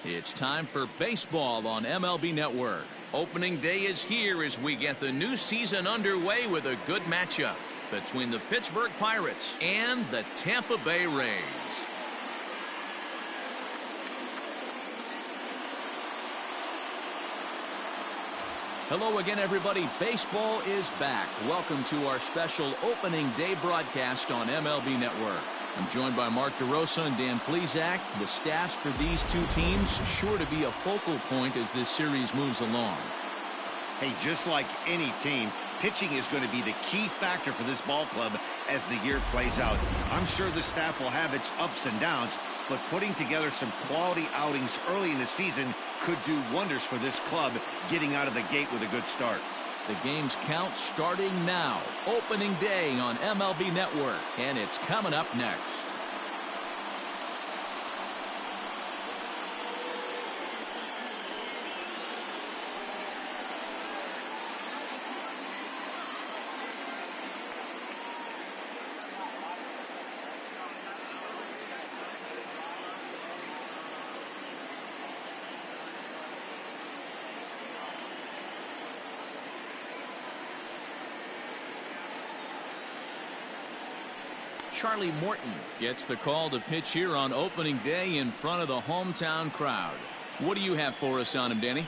It's time for baseball on MLB Network. Opening day is here as we get the new season underway with a good matchup between the Pittsburgh Pirates and the Tampa Bay Rays. Hello again, everybody. Baseball is back. Welcome to our special opening day broadcast on MLB Network. I'm joined by Mark DeRosa and Dan Plesac. The staffs for these two teams sure to be a focal point as this series moves along. Hey, just like any team, pitching is going to be the key factor for this ball club as the year plays out. I'm sure the staff will have its ups and downs, but putting together some quality outings early in the season could do wonders for this club getting out of the gate with a good start. The game's count starting now. Opening day on MLB Network, and it's coming up next. Charlie Morton gets the call to pitch here on opening day in front of the hometown crowd. What do you have for us on him, Danny?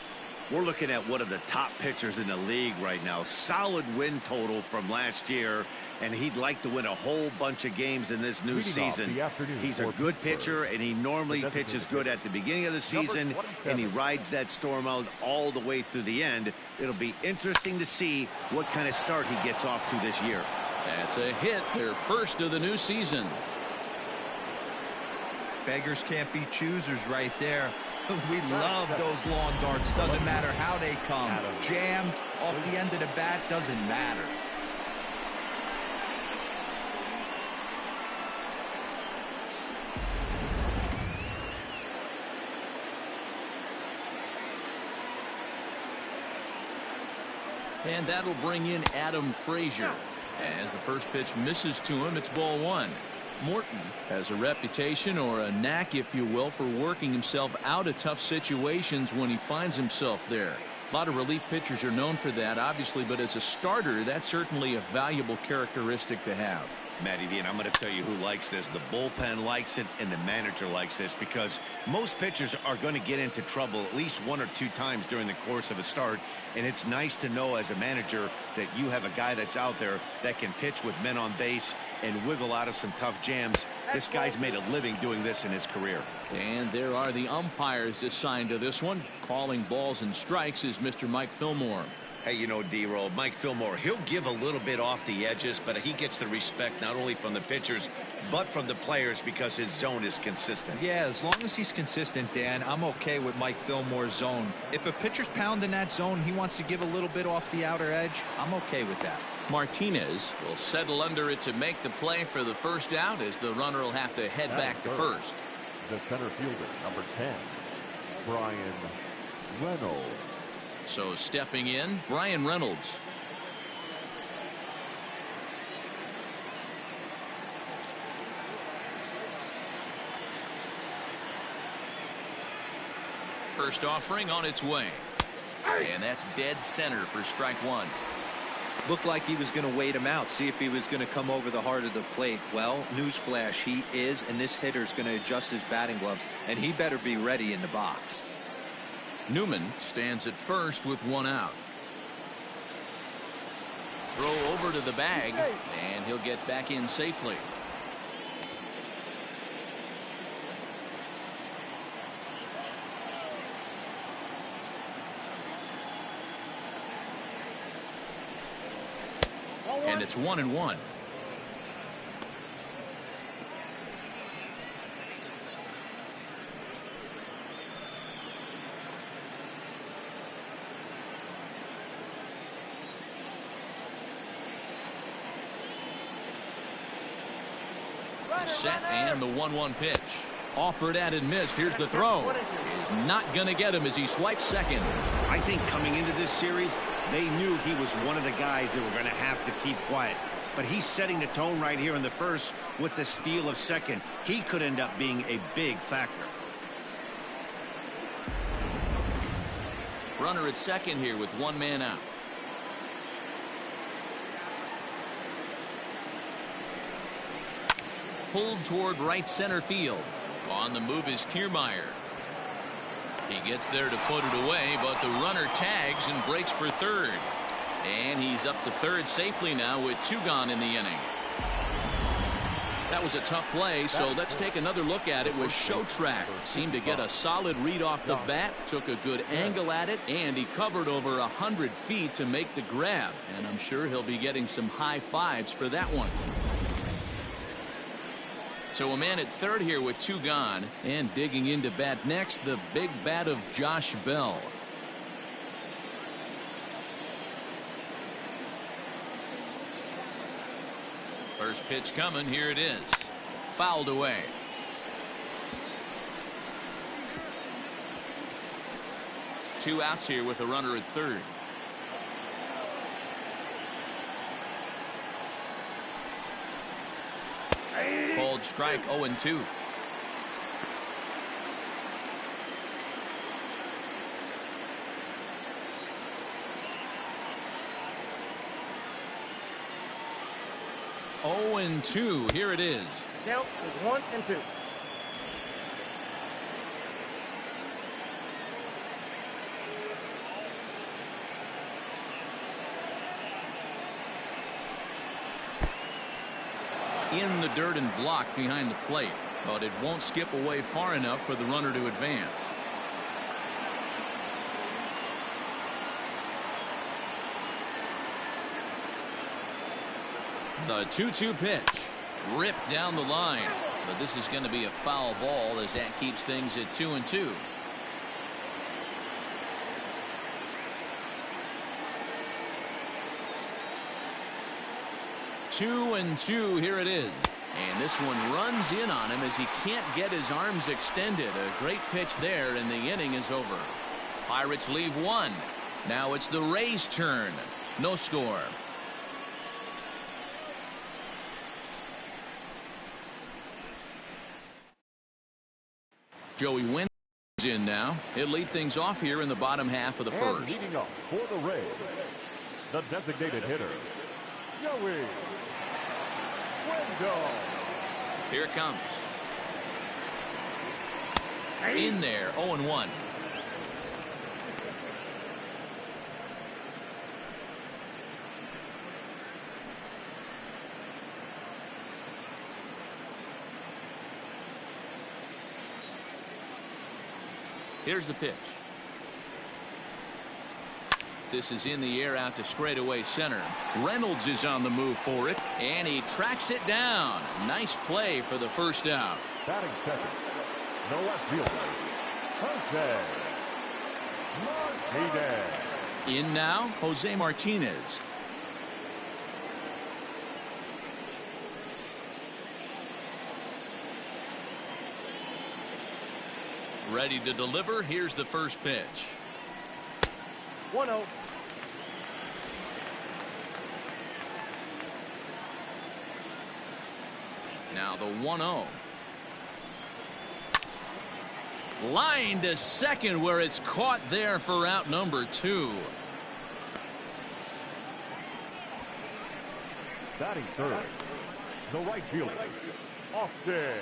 We're looking at one of the top pitchers in the league right now. Solid win total from last year, and he'd like to win a whole bunch of games in this new season. He's a good pitcher, and he normally pitches good at the beginning of the season, and he rides that storm out all the way through the end. It'll be interesting to see what kind of start he gets off to this year. That's a hit, their first of the new season. Beggars can't be choosers right there. We love those long darts. Doesn't matter how they come. Jammed off the end of the bat, doesn't matter. And that'll bring in Adam Frazier. As the first pitch misses to him, it's ball one. Morton has a reputation, or a knack, if you will, for working himself out of tough situations when he finds himself there. A lot of relief pitchers are known for that, obviously, but as a starter, that's certainly a valuable characteristic to have. Matty V, and I'm going to tell you who likes this. The bullpen likes it, and the manager likes this, because most pitchers are going to get into trouble at least one or two times during the course of a start, and it's nice to know as a manager that you have a guy that's out there that can pitch with men on base and wiggle out of some tough jams. This guy's made a living doing this in his career. And there are the umpires assigned to this one. Calling balls and strikes is Mr. Mike Fillmore. Hey, you know, D-Roll, Mike Fillmore, he'll give a little bit off the edges, but he gets the respect not only from the pitchers, but from the players because his zone is consistent. Yeah, as long as he's consistent, Dan, I'm okay with Mike Fillmore's zone. If a pitcher's pounding that zone, he wants to give a little bit off the outer edge, I'm okay with that. Martinez will settle under it to make the play for the first out, as the runner will have to head back to first. The center fielder, number 10, Brian Reynolds. So stepping in, Brian Reynolds. First offering on its way. And that's dead center for strike one. Looked like he was going to wait him out, see if he was going to come over the heart of the plate. Well, newsflash, he is, and this hitter's going to adjust his batting gloves, and he better be ready in the box. Newman stands at first with one out. Throw over to the bag, and he'll get back in safely. And it's 1-1. Set and the 1-1 pitch. Offered at and missed. Here's the throw. He's not going to get him as he swipes second. I think coming into this series, they knew he was one of the guys they were going to have to keep quiet. But he's setting the tone right here in the first with the steal of second. He could end up being a big factor. Runner at second here with one man out. Pulled toward right center field. On the move is Kiermaier. He gets there to put it away, but the runner tags and breaks for third. And he's up to third safely now with 2 gone in the inning. That was a tough play, so let's take another look at it with Showtrack. Seemed to get a solid read off the bat, took a good angle at it, and he covered over 100 feet to make the grab. And I'm sure he'll be getting some high fives for that one. So a man at third here with 2 gone, and digging into bat next, the big bat of Josh Bell. First pitch coming. Here it is. Fouled away. Two outs here with a runner at third. Called strike 0-2. Oh, and 2. Here it is. Count is 1 and 2. In the dirt and blocked behind the plate, but it won't skip away far enough for the runner to advance. The 2-2 pitch ripped down the line, but this is going to be a foul ball as that keeps things at 2-2. Two and 2. Here it is, and this one runs in on him as he can't get his arms extended. A great pitch there, and the inning is over. Pirates leave 1. Now it's the Rays' turn. No score. Joey Wynn is in now. He'll lead things off here in the bottom half of the first. Leading up for the Rays, the designated hitter, Joey Wendell. Here it comes. In there, 0-1. Here's the pitch. This is in the air out to straightaway center. Reynolds is on the move for it, and he tracks it down. Nice play for the first out. Batting second, no left fielder, Jose Martinez. In now, Jose Martinez. Ready to deliver. Here's the first pitch. 1-0. Now the 1-0. Line to second, where it's caught there for out number 2. Batting third, the right fielder, Austin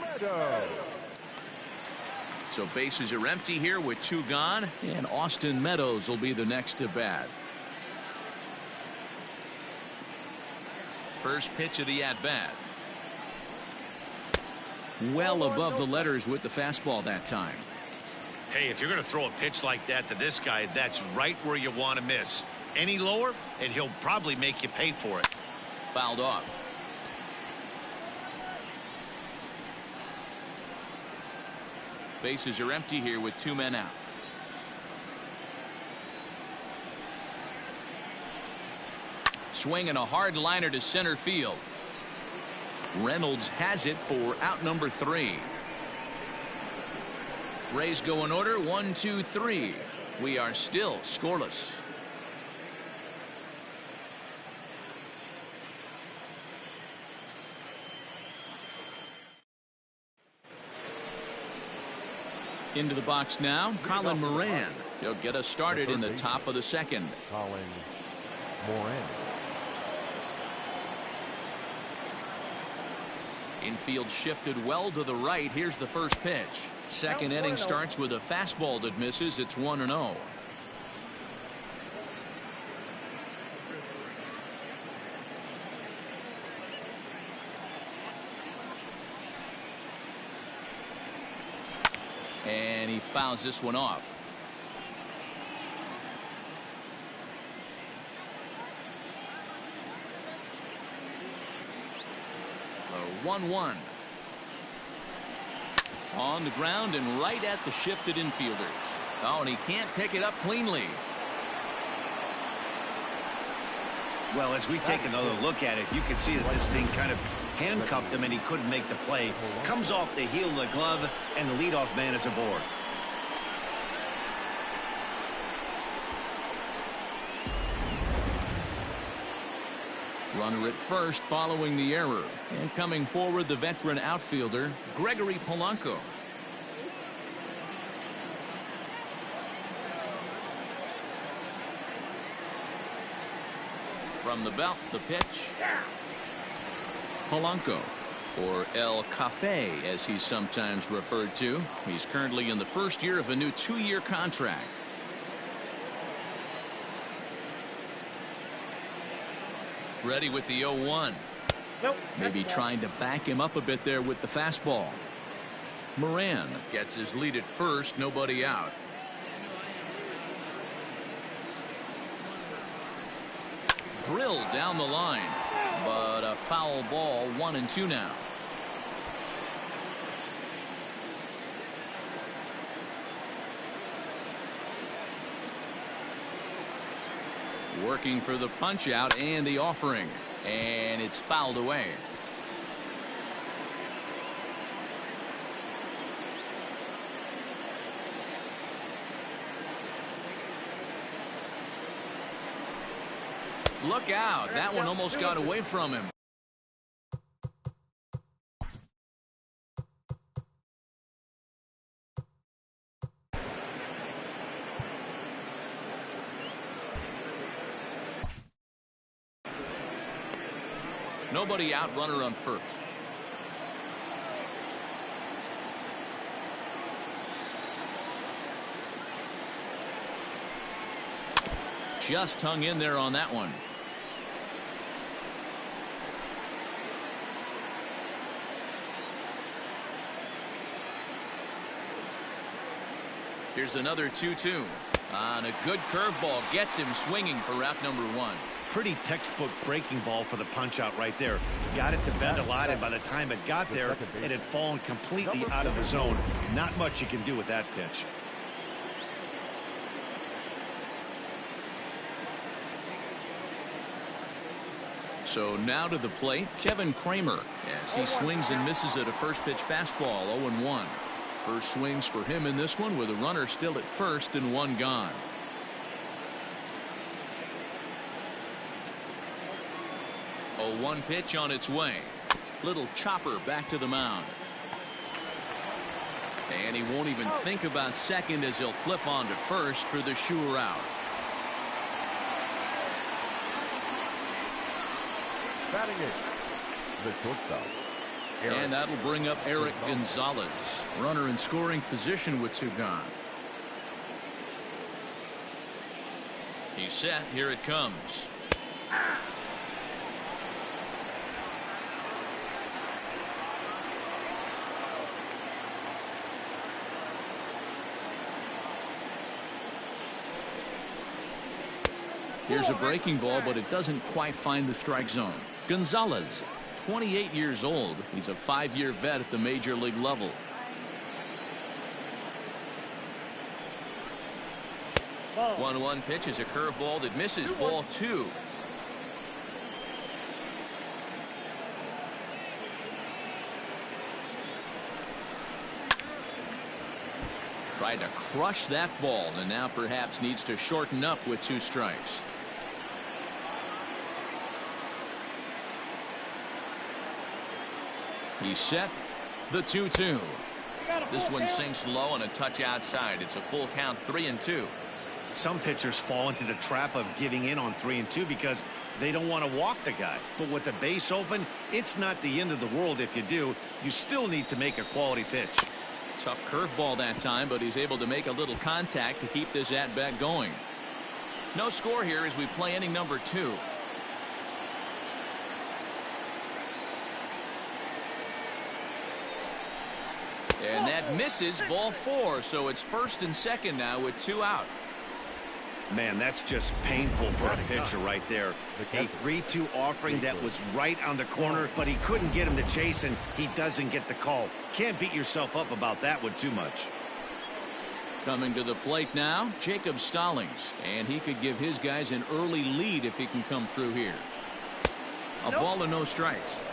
Meadows. So bases are empty here with 2 gone, and Austin Meadows will be the next to bat. First pitch of the at-bat. Well above the letters with the fastball that time. Hey, if you're going to throw a pitch like that to this guy, that's right where you want to miss. Any lower, and he'll probably make you pay for it. Fouled off. Bases are empty here with 2 men out. Swinging a hard liner to center field. Reynolds has it for out number 3. Rays go in order 1, 2, 3. We are still scoreless. Into the box now, Colin Moran. He'll get us started in the top of the second. Calling Moran. Infield shifted well to the right. Here's the first pitch. Second inning starts with a fastball that misses. It's 1-0. And he fouls this one off. The 1-1. On the ground and right at the shifted infielders. Oh, and he can't pick it up cleanly. Well, as we take another look at it, you can see that this thing kind of handcuffed him and he couldn't make the play. Comes off the heel of the glove, and the leadoff man is aboard. Runner at first following the error. And coming forward, the veteran outfielder, Gregory Polanco. From the belt, the pitch. Polanco, or El Cafe as he's sometimes referred to. He's currently in the first year of a new 2-year contract. Ready with the 0-1. Nope. Maybe trying to back him up a bit there with the fastball. Moran gets his lead at first, nobody out. Drilled down the line, but a foul ball. 1-2 now. Working for the punch out and the offering, and it's fouled away. Look out. That one almost got away from him. Nobody out, runner on first. Just hung in there on that one. Here's another 2-2. On a good curveball, gets him swinging for route number 1. Pretty textbook breaking ball for the punch out right there. Got it to bend a lot, and by the time it got there, it had fallen completely out of the zone. Not much you can do with that pitch. So now to the plate, Kevin Kramer, as he swings and misses at a first pitch fastball. 0-1. First swings for him in this one with a runner still at first and one gone. A 1 pitch on its way. Little chopper back to the mound. And he won't even think about second as he'll flip on to first for the sure out. Batting it, the shortstop. And that'll bring up Eric Gonzalez. Runner in scoring position with 2 gone. He's set. Here it comes. Here's a breaking ball, but it doesn't quite find the strike zone. Gonzalez, 28 years old. He's a 5-year vet at the major league level. Ball. 1-1 pitch is a curveball that misses. Ball 2. Tried to crush that ball, and now perhaps needs to shorten up with 2 strikes. He's set. The 2-2. This one sinks low and a touch outside. It's a full count, 3-2. Some pitchers fall into the trap of giving in on 3 and 2 because they don't want to walk the guy. But with the base open, it's not the end of the world if you do. You still need to make a quality pitch. Tough curveball that time, but he's able to make a little contact to keep this at-bat going. No score here as we play inning number 2. And that misses, ball 4, so it's first and second now with 2 out. Man, that's just painful for a pitcher right there. A 3-2 offering that was right on the corner, but he couldn't get him to chase, and he doesn't get the call. Can't beat yourself up about that one too much. Coming to the plate now, Jacob Stallings, and he could give his guys an early lead if he can come through here. A ball and no strikes.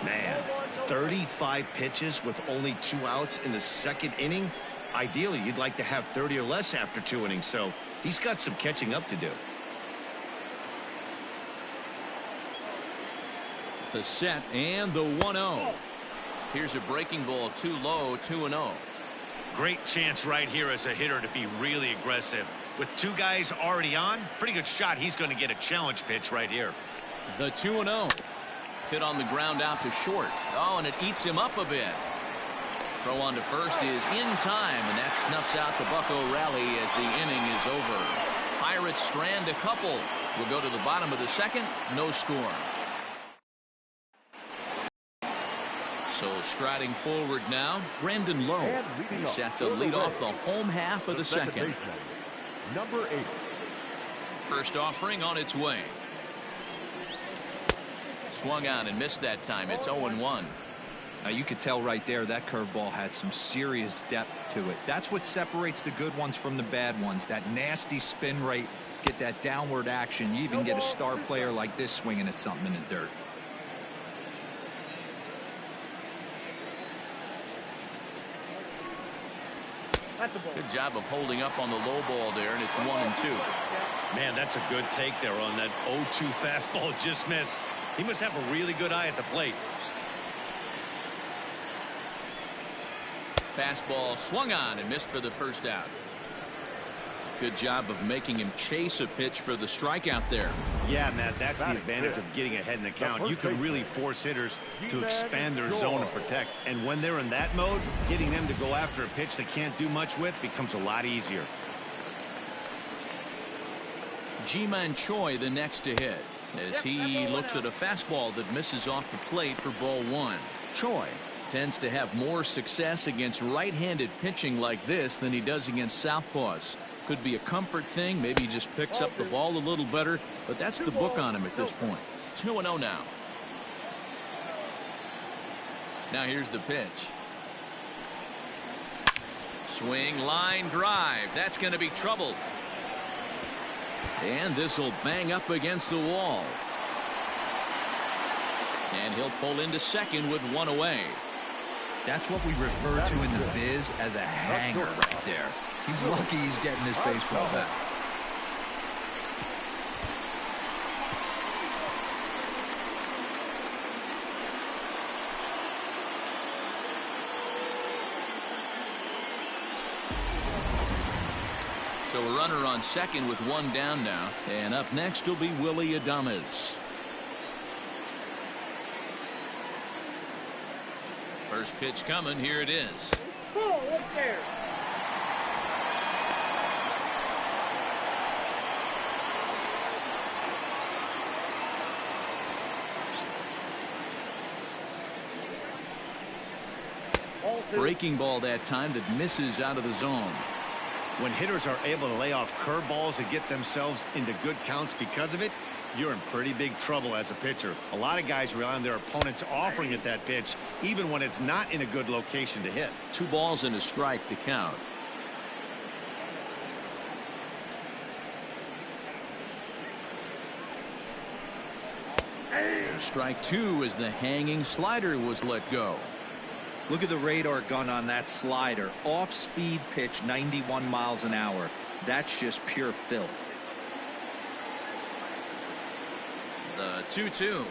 Man, 35 pitches with only 2 outs in the second inning. Ideally, you'd like to have 30 or less after 2 innings, so he's got some catching up to do. The set and the 1-0. Here's a breaking ball, too low, 2-0. Great chance right here as a hitter to be really aggressive. With 2 guys already on, pretty good shot. He's going to get a challenge pitch right here. The 2-0. Hit on the ground out to short. Oh, and it eats him up a bit. Throw on to first is in time, and that snuffs out the Bucco rally as the inning is over. Pirates strand a couple. We'll go to the bottom of the second. No score. So striding forward now, Brandon Lowe. He's set to lead off the home half of the second. Number 8. First offering on its way. Swung on and missed that time. It's 0-1. Now you could tell right there that curveball had some serious depth to it. That's what separates the good ones from the bad ones. That nasty spin rate, get that downward action. You even get a star player like this swinging at something in the dirt. Good job of holding up on the low ball there, and it's 1-2. Man, that's a good take there on that 0-2 fastball just missed. He must have a really good eye at the plate. Fastball swung on and missed for the first out. Good job of making him chase a pitch for the strikeout there. Yeah, Matt, that's the advantage of getting ahead in the count. You can really force hitters to expand their zone and protect. And when they're in that mode, getting them to go after a pitch they can't do much with becomes a lot easier. Ji-Man Choi the next to hit as he looks at a fastball that misses off the plate for ball 1. Choi tends to have more success against right-handed pitching like this than he does against southpaws. Could be a comfort thing. Maybe he just picks up the ball a little better, but that's the book on him at this point. 2-0 now. Now here's the pitch. Swing, line, drive. That's going to be trouble. And this will bang up against the wall. And he'll pull into second with 1 away. That's what we refer to in the biz as a hanger right there. He's lucky he's getting his baseball back. So a runner on second with 1 down now. And up next will be Willie Adames. First pitch coming. Here it is. Ball up there. Breaking ball that time that misses out of the zone. When hitters are able to lay off curveballs and get themselves into good counts because of it, you're in pretty big trouble as a pitcher. A lot of guys rely on their opponents offering at that pitch, even when it's not in a good location to hit. 2 balls and a strike to count. Strike 2 as the hanging slider was let go. Look at the radar gun on that slider. Off-speed pitch, 91 miles an hour. That's just pure filth. The 2-2.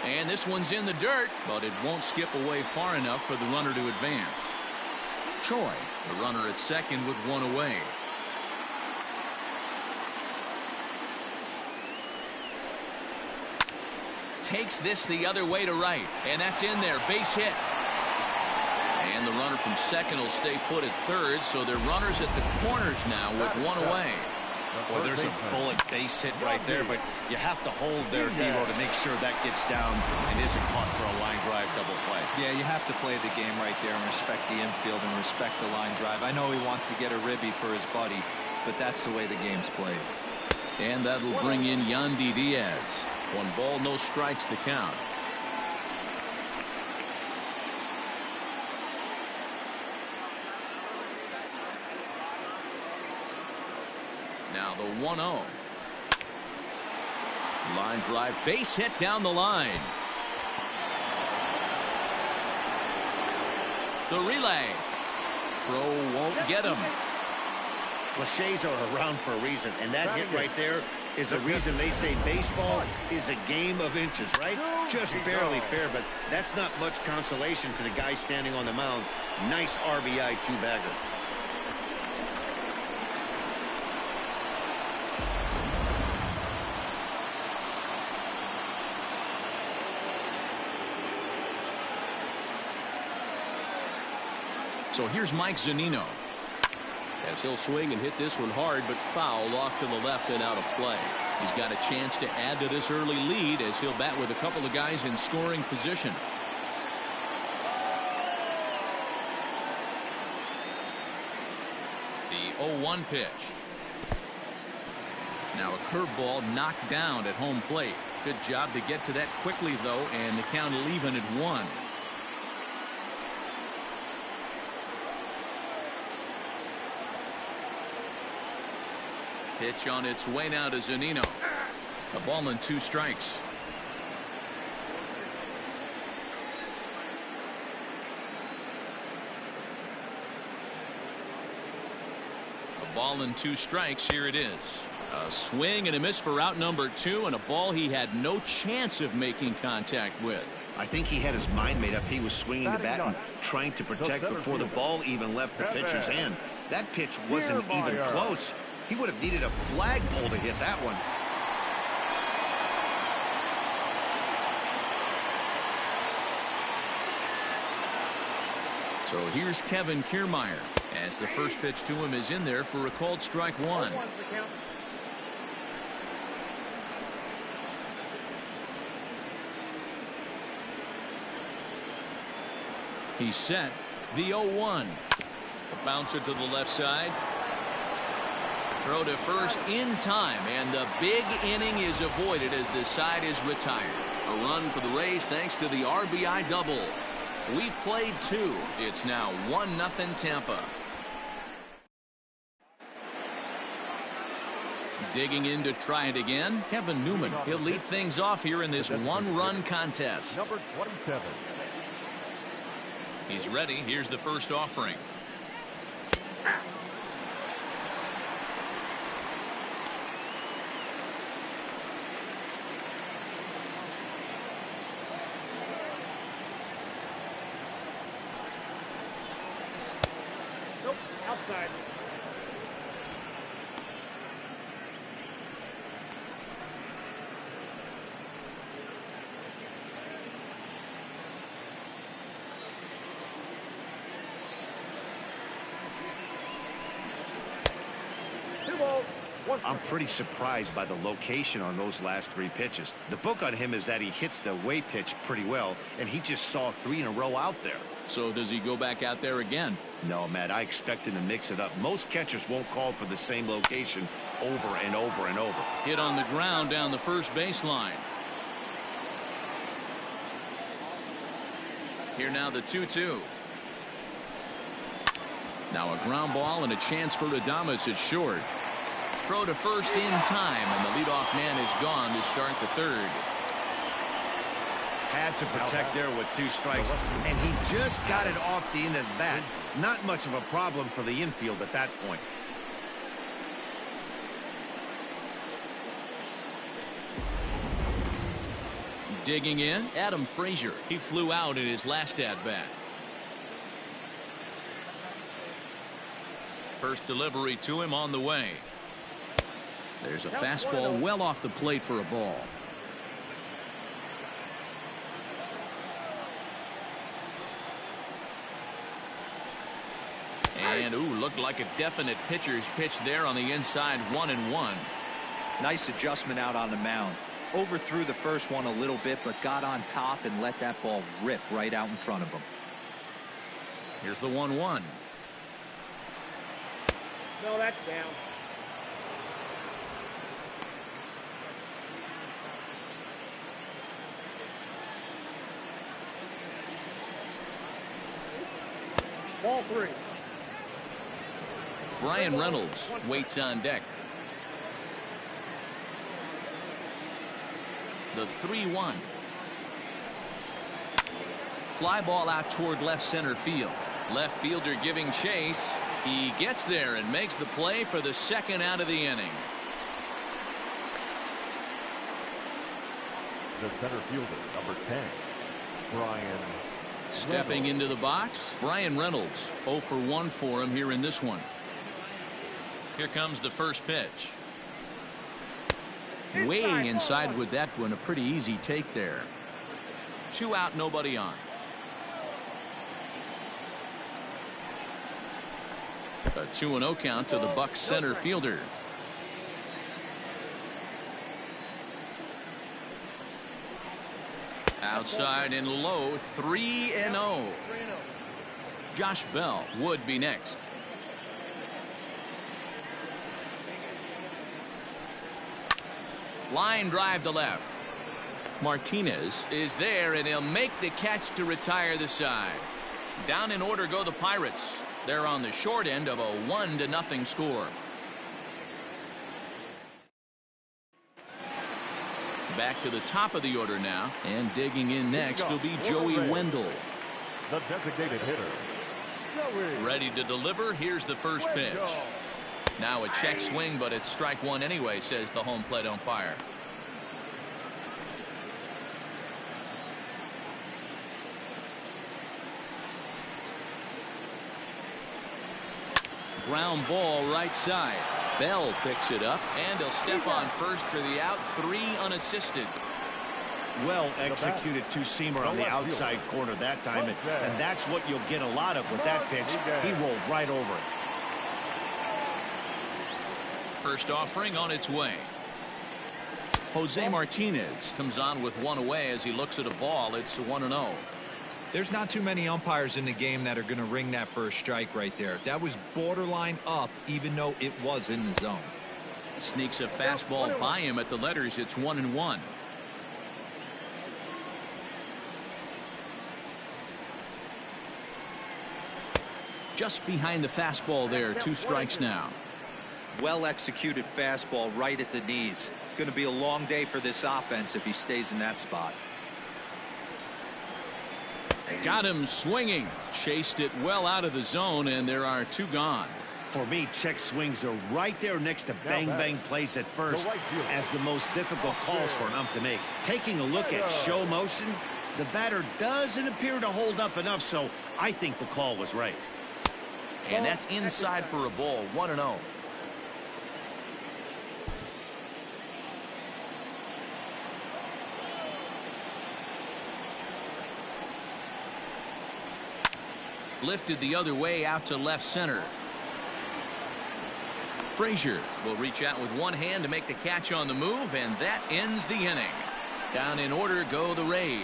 And this one's in the dirt, but it won't skip away far enough for the runner to advance. Choi, the runner at second with 1 away. takes this the other way to right, and that's in there. Base hit. And the runner from second will stay put at third, so they're runners at the corners now with one away. Well, there's a bullet base hit right there, but you have to hold there, D-Row, to make sure that gets down and isn't caught for a line drive double play. Yeah, you have to play the game right there and respect the infield and respect the line drive. I know he wants to get a ribby for his buddy, but that's the way the game's played. And that'll bring in Yandy Diaz. 1 ball, no strikes to count. Now the 1-0. Line drive, base hit down the line. The relay. Throw won't get him. Cliches are around for a reason, and that hit right there is a reason they say baseball is a game of inches, right? Just barely fair, but that's not much consolation to the guy standing on the mound. Nice RBI two-bagger. So here's Mike Zunino. As he'll swing and hit this one hard, but foul off to the left and out of play. He's got a chance to add to this early lead as he'll bat with a couple of guys in scoring position. The 0-1 pitch. Now a curveball knocked down at home plate. Good job to get to that quickly, though, and the count even at 1. Pitch on its way now to Zunino. A ball and 2 strikes. A ball and 2 strikes. Here it is. A swing and a miss for out number 2, and a ball he had no chance of making contact with. I think he had his mind made up. He was swinging the bat and trying to protect before the ball even left the pitcher's hand. That pitch wasn't even close. He would have needed a flagpole to hit that one. So here's Kevin Kiermaier as the first pitch to him is in there for a called strike 1. He's set. The 0-1. A bouncer to the left side. Throw to first in time, and the big inning is avoided as the side is retired. A run for the Rays thanks to the RBI double. We've played 2. It's now 1-0 Tampa. Digging in to try it again, Kevin Newman. He'll lead things off here in this 1-run contest. Number 27. He's ready. Here's the first offering. Nope, outside. I'm pretty surprised by the location on those last 3 pitches. The book on him is that he hits the away pitch pretty well, and he just saw 3 in a row out there. So does he go back out there again? No, Matt, I expect him to mix it up. Most catchers won't call for the same location over and over and over. Hit on the ground down the first baseline. Here now the 2-2. Now a ground ball and a chance for Adames at short. Throw to first in time, and the leadoff man is gone to start the 3rd. Had to protect there with 2 strikes, and he just got it off the end of the bat. Not much of a problem for the infield at that point. Digging in, Adam Frazier. He flew out in his last at-bat. First delivery to him on the way. There's a fastball well off the plate for a ball. And, ooh, looked like a definite pitcher's pitch there on the inside, 1-1. Nice adjustment out on the mound. Overthrew the first one a little bit, but got on top and let that ball rip right out in front of him. Here's the 1-1. No, that's down. Ball 3. Brian Reynolds waits on deck. The 3-1. Fly ball out toward left center field. Left fielder giving chase. He gets there and makes the play for the second out of the inning. The center fielder, number 10, Brian. Stepping into the box, Brian Reynolds. 0 for 1 for him here in this one. Here comes the first pitch. Way inside with that one. A pretty easy take there. 2 out, nobody on. A 2-0 count to the Bucs center fielder. Outside and low, 3-0. Josh Bell would be next. Line drive to left. Martinez is there, and he'll make the catch to retire the side. Down in order go the Pirates. They're on the short end of a 1-0 score. Back to the top of the order now, and digging in next will be Joey Wendell. The designated hitter. Ready to deliver. Here's the first pitch. Now a check swing, but it's strike one anyway, says the home plate umpire. Ground ball right side. Bell picks it up, and he'll step on first for the out. 3 unassisted. Well executed two-seamer on the outside corner that time, and that's what you'll get a lot of with that pitch. He rolled right over it. First offering on its way. Jose Martinez comes on with one away as he looks at a ball. It's 1-0. There's not too many umpires in the game that are going to ring that first strike right there. That was borderline up, even though it was in the zone. Sneaks a fastball by him at the letters. It's 1-1. Just behind the fastball there. 2 strikes now. Well executed fastball right at the knees. Going to be a long day for this offense if he stays in that spot. Got him swinging. Chased it well out of the zone, and there are 2 gone. For me, check swings are right there next to bang plays at first as the most difficult calls for an ump to make. Taking a look at show motion, the batter doesn't appear to hold up enough, so I think the call was right. And that's inside for a ball. 1-0. Lifted the other way out to left center. Frazier will reach out with one hand to make the catch on the move, and that ends the inning. Down in order go the Rays,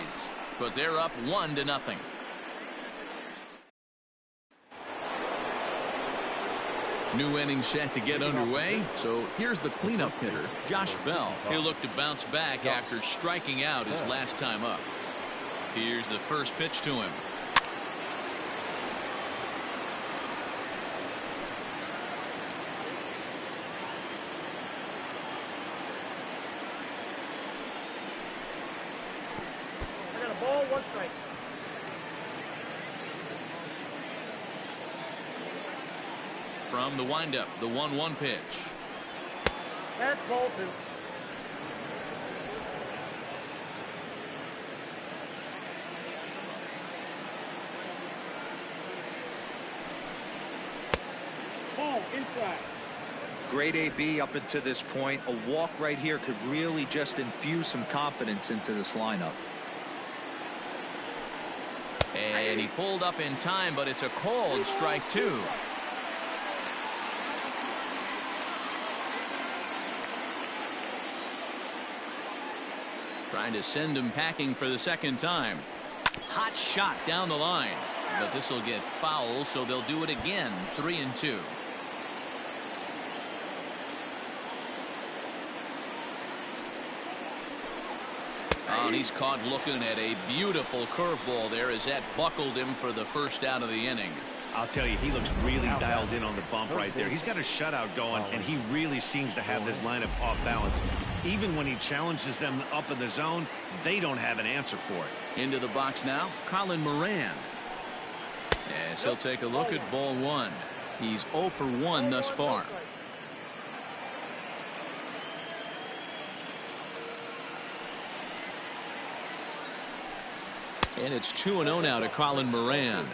but they're up 1-0. New inning set to get underway. So here's the cleanup hitter, Josh Bell. He'll look to bounce back after striking out his last time up. Here's the first pitch to him. I got a ball, 1 strike. From the windup, the 1-1 pitch. That's ball 2. Ball inside. Great AB up until this point. A walk right here could really just infuse some confidence into this lineup. And he pulled up in time, but it's a called strike 2. Trying to send him packing for the second time. Hot shot down the line. But this will get foul, so they'll do it again. 3-2. And he's caught looking at a beautiful curveball there as that buckled him for the first out of the inning. I'll tell you, he looks really dialed in on the bump right there. He's got a shutout going, and he really seems to have this lineup off balance. Even when he challenges them up in the zone, they don't have an answer for it. Into the box now, Colin Moran. Yes, he'll take a look at ball one. He's 0 for 1 thus far. And it's 2-0 now to Colin Moran.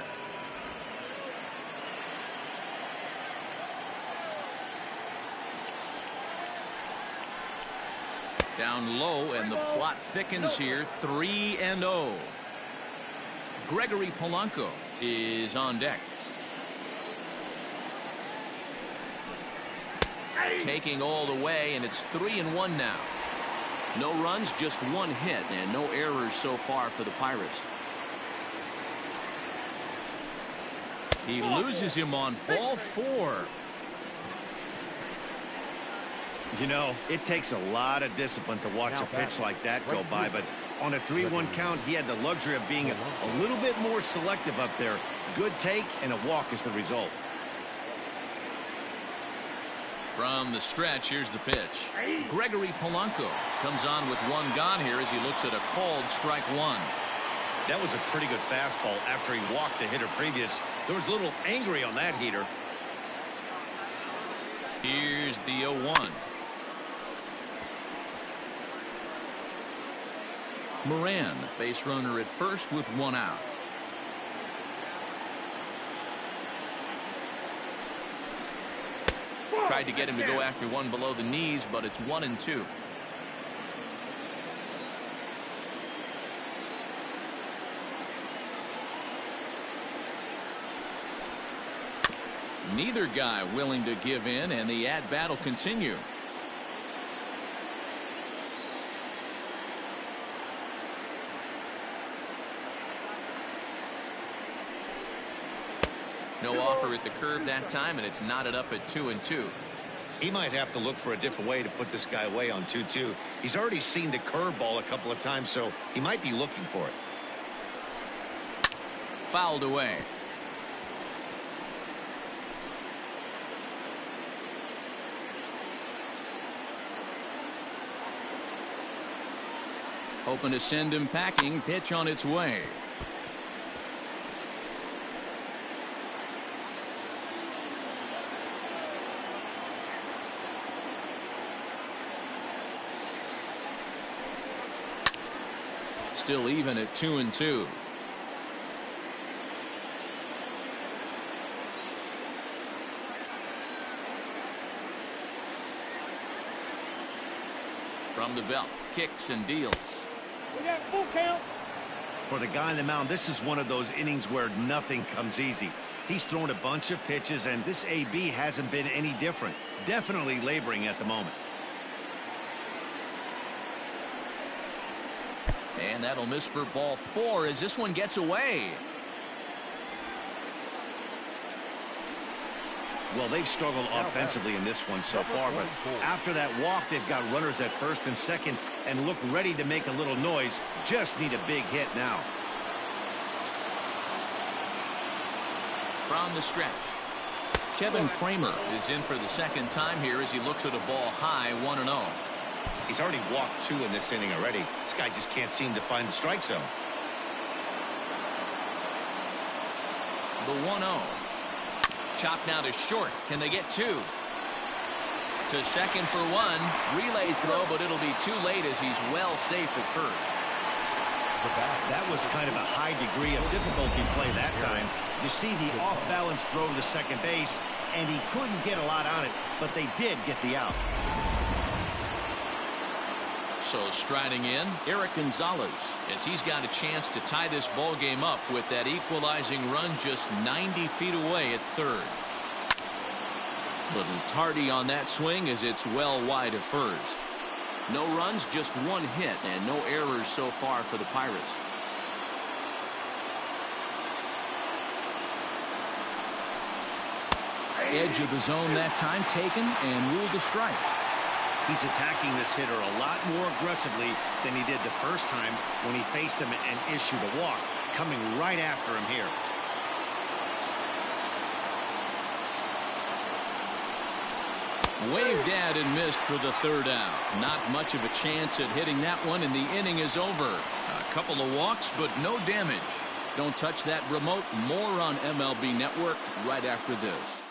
Down low, and the plot thickens here. 3-0. Gregory Polanco is on deck. Taking all the way, and it's 3-1 now. No runs, just one hit, and no errors so far for the Pirates. He loses him on ball 4. You know, it takes a lot of discipline to watch a pitch like that go by, but on a 3-1 count, he had the luxury of being a little bit more selective up there. Good take, and a walk is the result. From the stretch, here's the pitch. Gregory Polanco comes on with one gone here as he looks at a called strike one. That was a pretty good fastball after he walked the hitter previous. There was a little angry on that heater. Here's the 0-1. Moran, base runner at first with one out. Tried to get him to go after one below the knees, but it's 1-2. Neither guy willing to give in, and the at-bat will continue. No offer at the curve that time, and it's knotted up at 2-2. He might have to look for a different way to put this guy away on 2-2. He's already seen the curveball a couple of times, so he might be looking for it. Fouled away. Hoping to send him packing. Pitch on its way. Still even at 2-2. From the belt, kicks and deals. We got full count. For the guy on the mound, this is one of those innings where nothing comes easy. He's thrown a bunch of pitches, and this AB hasn't been any different. Definitely laboring at the moment. And that'll miss for ball 4 as this one gets away. Well, they've struggled offensively in this one so far, but after that walk, they've got runners at first and second and look ready to make a little noise. Just need a big hit now. From the stretch, Kevin Kramer is in for the second time here as he looks at a ball high, 1-0. He's already walked 2 in this inning already. This guy just can't seem to find the strike zone. The 1-0. Chopped now to short. Can they get 2? To second for 1. Relay throw, but it'll be too late as he's well safe at first. That was kind of a high degree of difficulty play that time. You see the off-balance throw to the second base, and he couldn't get a lot on it, but they did get the out. So striding in, Eric Gonzalez, as he's got a chance to tie this ball game up with that equalizing run just 90 feet away at third. Little tardy on that swing as it's well wide of first. No runs, just one hit, and no errors so far for the Pirates. Edge of the zone that time taken and ruled a strike. He's attacking this hitter a lot more aggressively than he did the first time when he faced him and issued a walk. Coming right after him here. Waved at and missed for the third out. Not much of a chance at hitting that one, and the inning is over. A couple of walks, but no damage. Don't touch that remote. More on MLB Network right after this.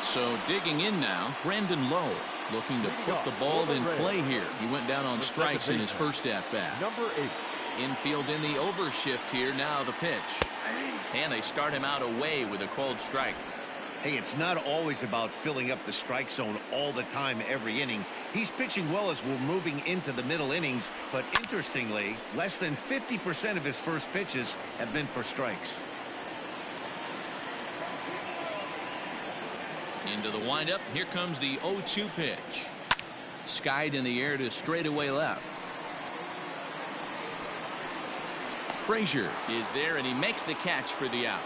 So digging in now, Brandon Lowe looking to put the ball in play here. He went down on strikes in his first at-bat. Number 8. Infield in the overshift here. Now the pitch. And they start him out away with a called strike. Hey, it's not always about filling up the strike zone all the time every inning. He's pitching well as we're moving into the middle innings, but interestingly, less than 50% of his first pitches have been for strikes. Into the windup. Here comes the 0-2 pitch. Skied in the air to straightaway left. Frazier is there, and he makes the catch for the out.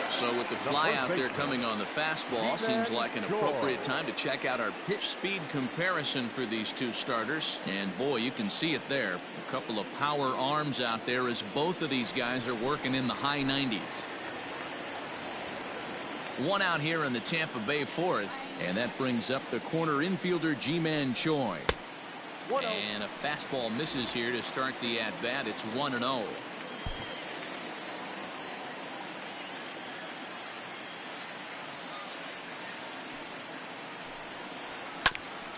So with the fly out there coming on the fastball, seems like an appropriate time to check out our pitch speed comparison for these two starters. And boy, you can see it there. A couple of power arms out there as both of these guys are working in the high 90s. One out here in the Tampa Bay fourth, and that brings up the corner infielder Ji-Man Choi. And a fastball misses here to start the at-bat. It's 1-0.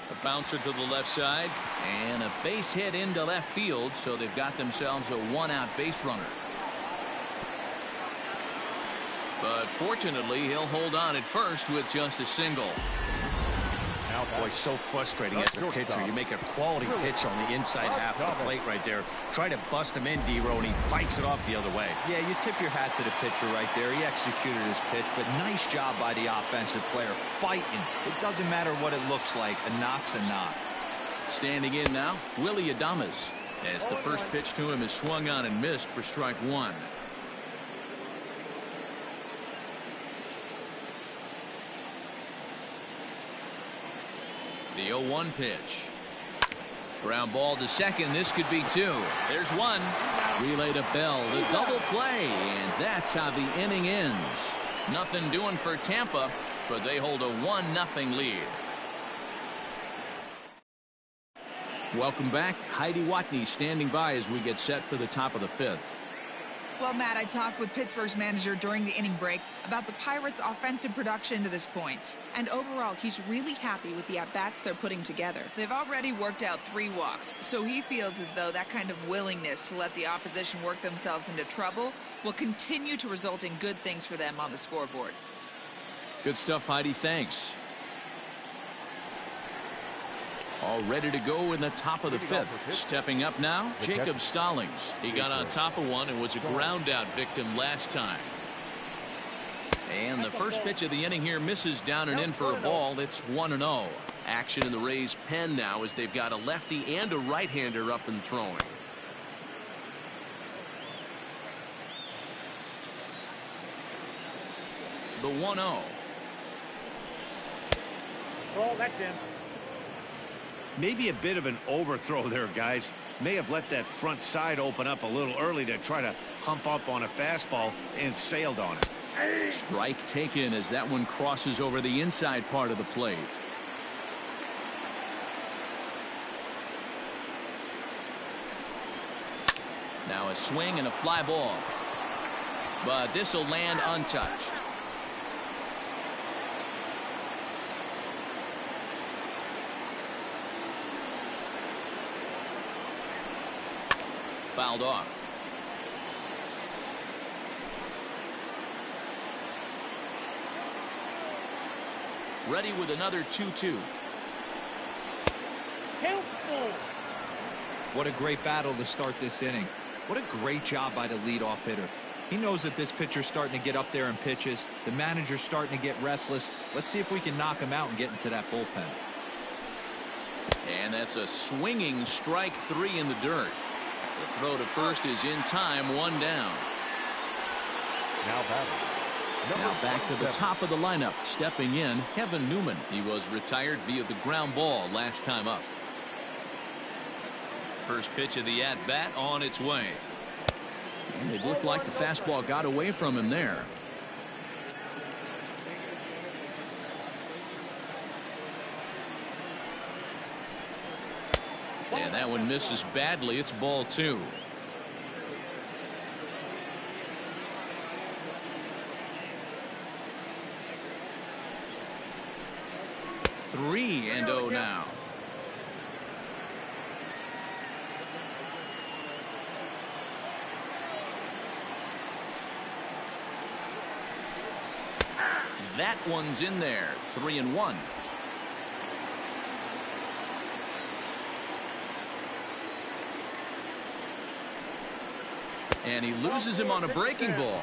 A bouncer to the left side, and a base hit into left field, so they've got themselves a one-out base runner. But fortunately, he'll hold on at first with just a single. Boy, so frustrating as a pitcher. You make a quality pitch on the inside half of the plate right there. Try to bust him in, D-Row, and he fights it off the other way. Yeah, you tip your hat to the pitcher right there. He executed his pitch, but nice job by the offensive player fighting. It doesn't matter what it looks like. A knock's a knock. Standing in now, Willie Adames, as the first pitch to him is swung on and missed for strike one. The 0-1 pitch. Ground ball to second. This could be two. There's one. Relay to Bell. The double play. And that's how the inning ends. Nothing doing for Tampa, but they hold a 1-0 lead. Welcome back. Heidi Watney standing by as we get set for the top of the fifth. Well, Matt, I talked with Pittsburgh's manager during the inning break about the Pirates' offensive production to this point. And overall, he's really happy with the at-bats they're putting together. They've already worked out 3 walks, so he feels as though that kind of willingness to let the opposition work themselves into trouble will continue to result in good things for them on the scoreboard. Good stuff, Heidi. Thanks. All ready to go in the top of the fifth. Stepping up now, Jacob Stallings. He got on top of one and was a ground out victim last time. And the first pitch of the inning here misses down and in for a ball. It's 1-0. Action in the Rays' pen now as they've got a lefty and a right-hander up and throwing. The 1-0. Ball, that's in. Maybe a bit of an overthrow there, guys. May have let that front side open up a little early to try to hump up on a fastball and sailed on it. Strike taken as that one crosses over the inside part of the plate. Now a swing and a fly ball. But this will land untouched. Fouled off. Ready with another 2-2. What a great battle to start this inning. What a great job by the leadoff hitter. He knows that this pitcher's starting to get up there in pitches. The manager's starting to get restless. Let's see if we can knock him out and get into that bullpen. And that's a swinging strike 3 in the dirt. The throw to first is in time, 1 down. Now batting. Now back to the top of the lineup. Stepping in, Kevin Newman. He was retired via the ground ball last time up. First pitch of the at-bat on its way. And it looked like the fastball got away from him there. And that one misses badly. It's ball 2. Three and 0 now. That one's in there. 3-1. And he loses him on a breaking ball.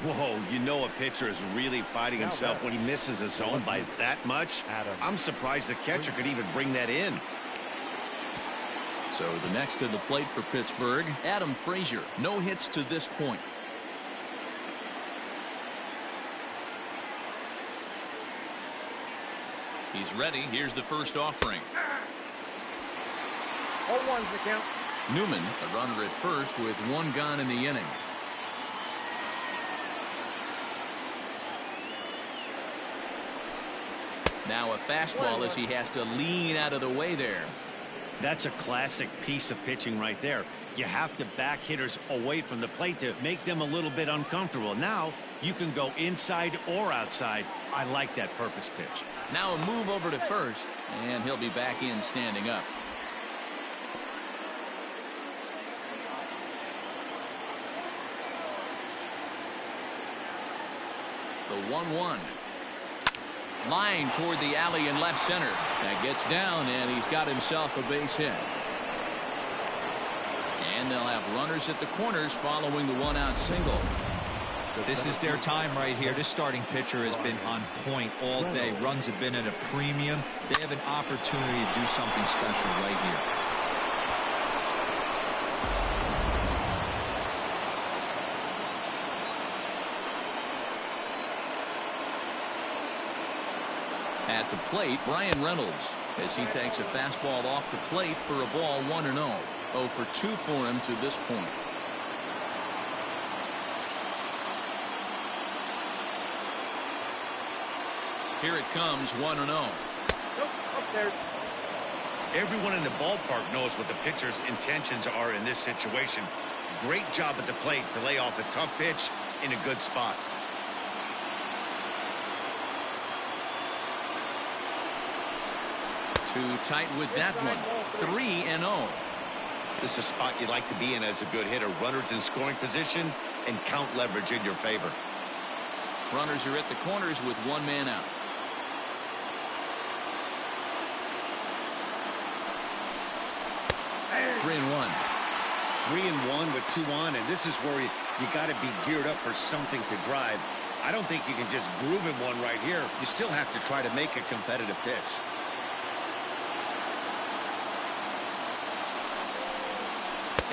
Whoa, you know a pitcher is really fighting himself when he misses a zone by that much. I'm surprised the catcher could even bring that in. So the next to the plate for Pittsburgh, Adam Frazier. No hits to this point. He's ready. Here's the first offering. 0-1's the count. Newman, a runner at first with 1 gone in the inning. Now a fastball as he has to lean out of the way there. That's a classic piece of pitching right there. You have to back hitters away from the plate to make them a little bit uncomfortable. Now you can go inside or outside. I like that purpose pitch. Now a move over to first, and he'll be back in standing up. The 1-1. Line toward the alley in left center. That gets down, and he's got himself a base hit. And they'll have runners at the corners following the 1-out single. This is their time right here. This starting pitcher has been on point all day. Runs have been at a premium. They have an opportunity to do something special right here. At the plate, Brian Reynolds, as he takes a fastball off the plate for a ball 1-0. 0 for 2 for him to this point. Here it comes, 1-0. Nope, up there. Everyone in the ballpark knows what the pitcher's intentions are in this situation. Great job at the plate to lay off a tough pitch in a good spot. Too tight with that one. 3-0. This is a spot you'd like to be in as a good hitter. Runners in scoring position and count leverage in your favor. Runners are at the corners with 1 man out. There. 3-1. 3-1 with 2 on, and this is where you got to be geared up for something to drive. I don't think you can just groove him one right here. You still have to try to make a competitive pitch.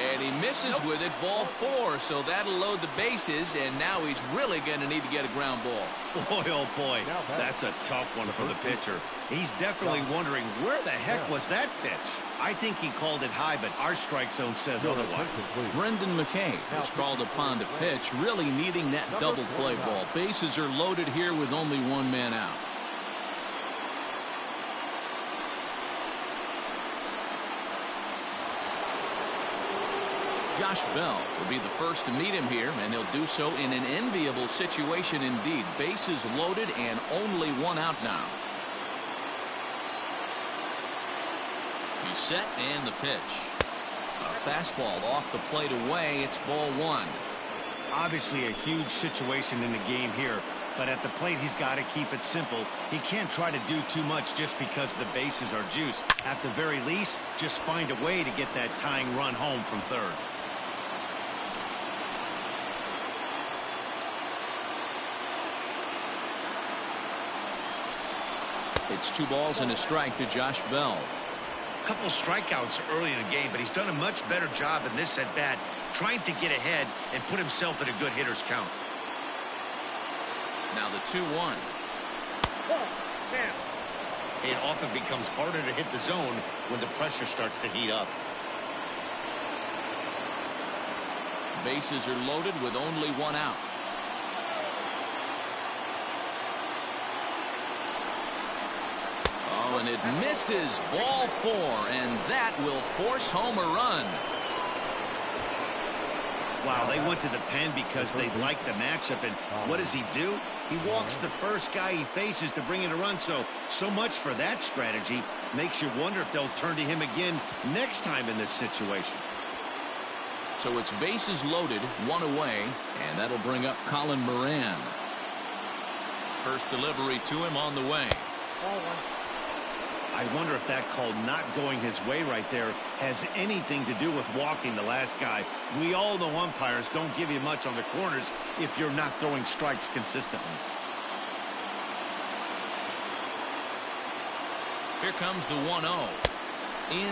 And he misses with it, ball 4, so that'll load the bases, and now he's really going to need to get a ground ball. Boy, oh boy, that's a tough one for the pitcher. He's definitely wondering, where the heck was that pitch? I think he called it high, but our strike zone says otherwise. Brendan McKay was called upon to pitch, really needing that double play ball. Bases are loaded here with only 1 man out. Josh Bell will be the first to meet him here, and he'll do so in an enviable situation indeed. Bases loaded and only 1 out now. He's set and the pitch. A fastball off the plate away. It's ball 1. Obviously a huge situation in the game here, but at the plate he's got to keep it simple. He can't try to do too much just because the bases are juiced. At the very least, just find a way to get that tying run home from third. It's 2 balls and a strike to Josh Bell. A couple strikeouts early in the game, but he's done a much better job in this at bat, trying to get ahead and put himself in a good hitter's count. Now the 2-1. It often becomes harder to hit the zone when the pressure starts to heat up. Bases are loaded with only 1 out. Oh, and it misses. Ball 4, and that will force home a run. Wow, they went to the pen because they like the matchup, and what does he do? He walks the first guy he faces to bring in a run, so much for that strategy. Makes you wonder if they'll turn to him again next time in this situation. So it's bases loaded, 1 away, and that'll bring up Colin Moran. First delivery to him on the way. I wonder if that call not going his way right there has anything to do with walking the last guy. We all know umpires don't give you much on the corners if you're not throwing strikes consistently. Here comes the 1-0.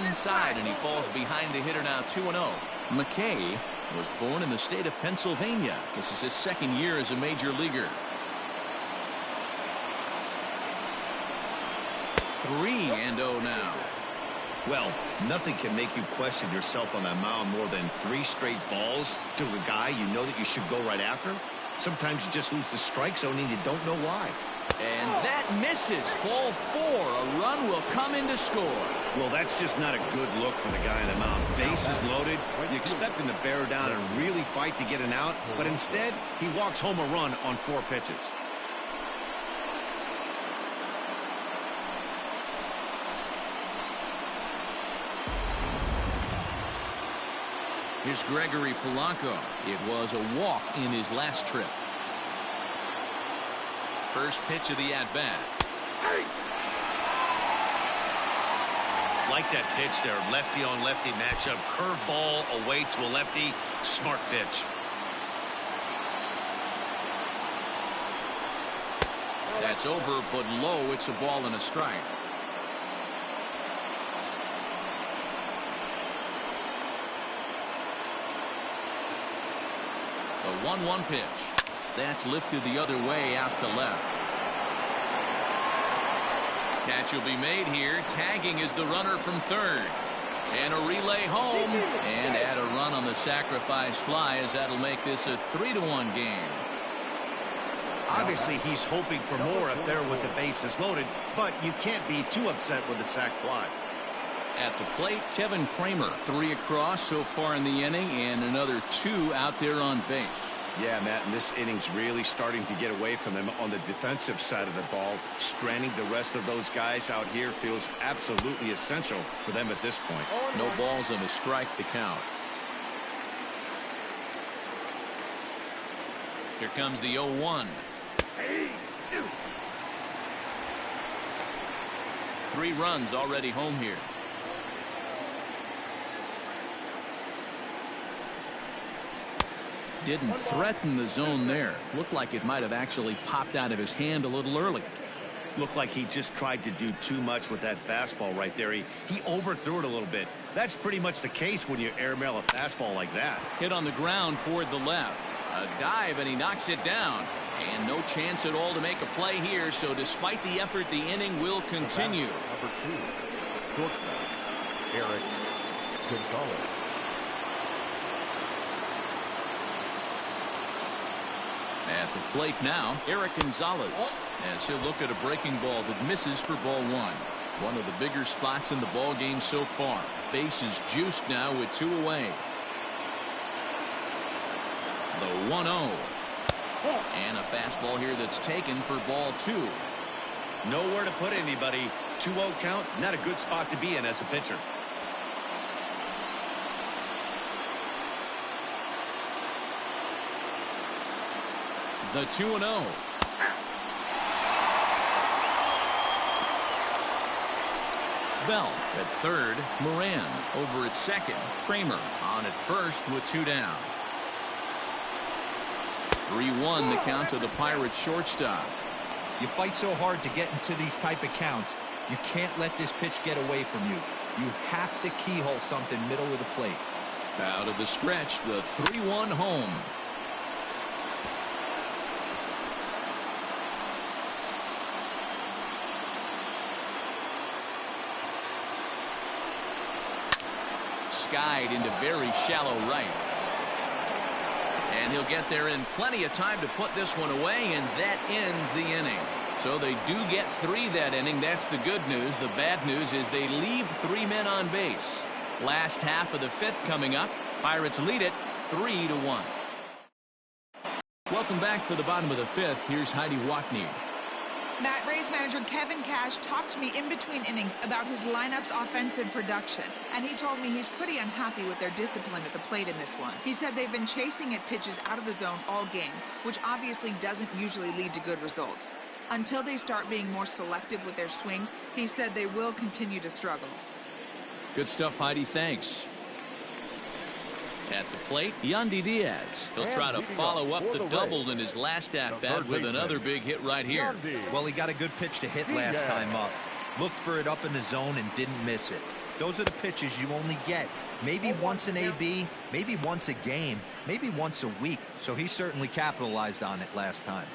Inside, and he falls behind the hitter now. 2-0. McKay was born in the state of Pennsylvania. This is his 2nd year as a major leaguer. 3-0 now. Well, nothing can make you question yourself on that mound more than 3 straight balls to a guy you know that you should go right after. Sometimes you just lose the strike zone and you don't know why. And that misses. Ball 4. A run will come in to score. Well, that's just not a good look for the guy on the mound. Bases loaded. You expect him to bear down and really fight to get an out, but instead he walks home a run on 4 pitches. Here's Gregory Polanco. It was a walk in his last trip. First pitch of the at-bat. Like that pitch there, lefty on lefty matchup, curveball away to a lefty, smart pitch. That's over, but low. It's a ball and a strike. The 1-1 pitch. That's lifted the other way out to left. Catch will be made here. Tagging is the runner from third. And a relay home. And add a run on the sacrifice fly, as that'll make this a 3-1 game. Obviously, he's hoping for more up there with the bases loaded, but you can't be too upset with the sac fly. At the plate, Kevin Kramer. 3 across so far in the inning, and another 2 out there on base. Yeah, Matt, and this inning's really starting to get away from him on the defensive side of the ball. Stranding the rest of those guys out here feels absolutely essential for them at this point. No balls and a strike to count. Here comes the 0-1. 3 runs already home here. Didn't threaten the zone there. Looked like it might have actually popped out of his hand a little early. Looked like he just tried to do too much with that fastball right there. He overthrew it a little bit. That's pretty much the case when you airmail a fastball like that. Hit on the ground toward the left. A dive, and he knocks it down. And no chance at all to make a play here, so despite the effort, the inning will continue. Number 2, shortstop, Eric Gonzalez. At the plate now, Eric Gonzalez, as he'll look at a breaking ball that misses for ball 1. One of the bigger spots in the ball game so far. Bases juiced now with 2 away. The 1-0. And a fastball here that's taken for ball 2. Nowhere to put anybody. 2-0 count, not a good spot to be in as a pitcher. The 2-0. Bell at third. Moran over at second. Kramer on at first with 2 down. 3-1 the count to the Pirates shortstop. You fight so hard to get into these type of counts. You can't let this pitch get away from you. You have to keyhole something middle of the plate. Out of the stretch, the 3-1 home. Skied into very shallow right. And he'll get there in plenty of time to put this one away, and that ends the inning. So they do get 3 that inning. That's the good news. The bad news is they leave 3 men on base. Last half of the 5th coming up. Pirates lead it 3-1. Welcome back for the bottom of the 5th. Here's Heidi Watney. Matt, Rays manager Kevin Cash talked to me in between innings about his lineup's offensive production, and he told me he's pretty unhappy with their discipline at the plate in this one. He said they've been chasing at pitches out of the zone all game, which obviously doesn't usually lead to good results. Until they start being more selective with their swings, he said they will continue to struggle. Good stuff, Heidi. Thanks. At the plate, Yandy Diaz. He'll try to follow up the double in his last at-bat with another big hit right here. Well, he got a good pitch to hit last time up. Looked for it up in the zone and didn't miss it. Those are the pitches you only get. Maybe once an AB, maybe once a game, maybe once a week. So he certainly capitalized on it last time.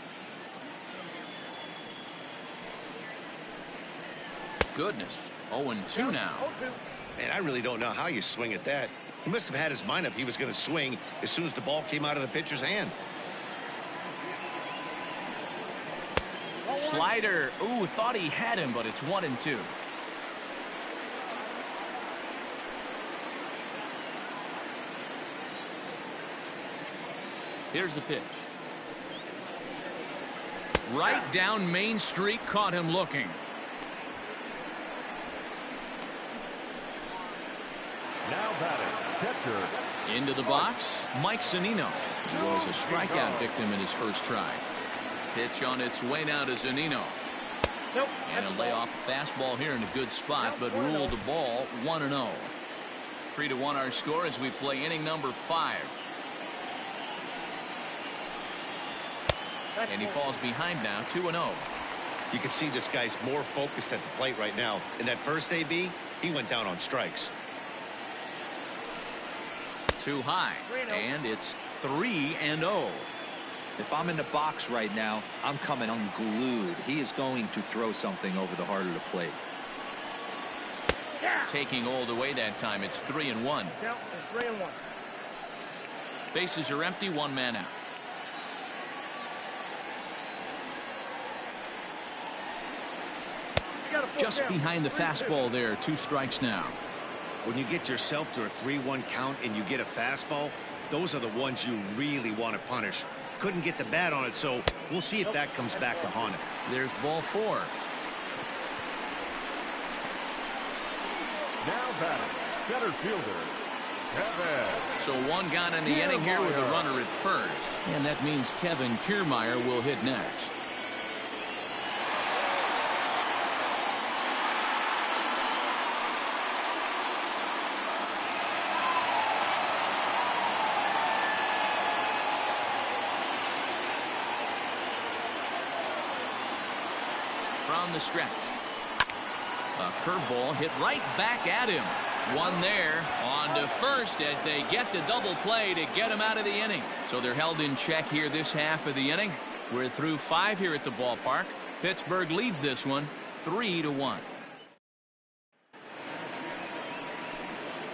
Goodness. 0-2 now. Man, I really don't know how you swing at that. He must have had his mind up he was going to swing as soon as the ball came out of the pitcher's hand. Slider. Ooh, thought he had him, but it's 1-2. Here's the pitch. Right down Main Street, caught him looking. Now batting, catcher. Into the box, Mike Zunino. He was a strikeout victim in his first try. Pitch on its way now to Zunino. And he'll lay off a fastball here in a good spot, but ruled the ball 1-0. 3-1 our score as we play inning number 5. And he falls behind now, 2-0. You can see this guy's more focused at the plate right now. In that first AB, he went down on strikes. Too high, and it's 3-0. If I'm in the box right now, I'm coming unglued. He is going to throw something over the heart of the plate. Taking Old away that time, it's 3-1. Bases are empty, 1 man out. Just behind the fastball there, 2 strikes now. When you get yourself to a 3-1 count and you get a fastball, those are the ones you really want to punish. Couldn't get the bat on it, so we'll see if that comes back to haunt him. There's ball 4. Now batting, center fielder, Kevin. So 1 gone in the inning here with a runner at first. And that means Kevin Kiermaier will hit next. From the stretch. A curveball hit right back at him. 1 there on to first as they get the double play to get him out of the inning. So they're held in check here this half of the inning. We're through 5 here at the ballpark. Pittsburgh leads this one 3-1.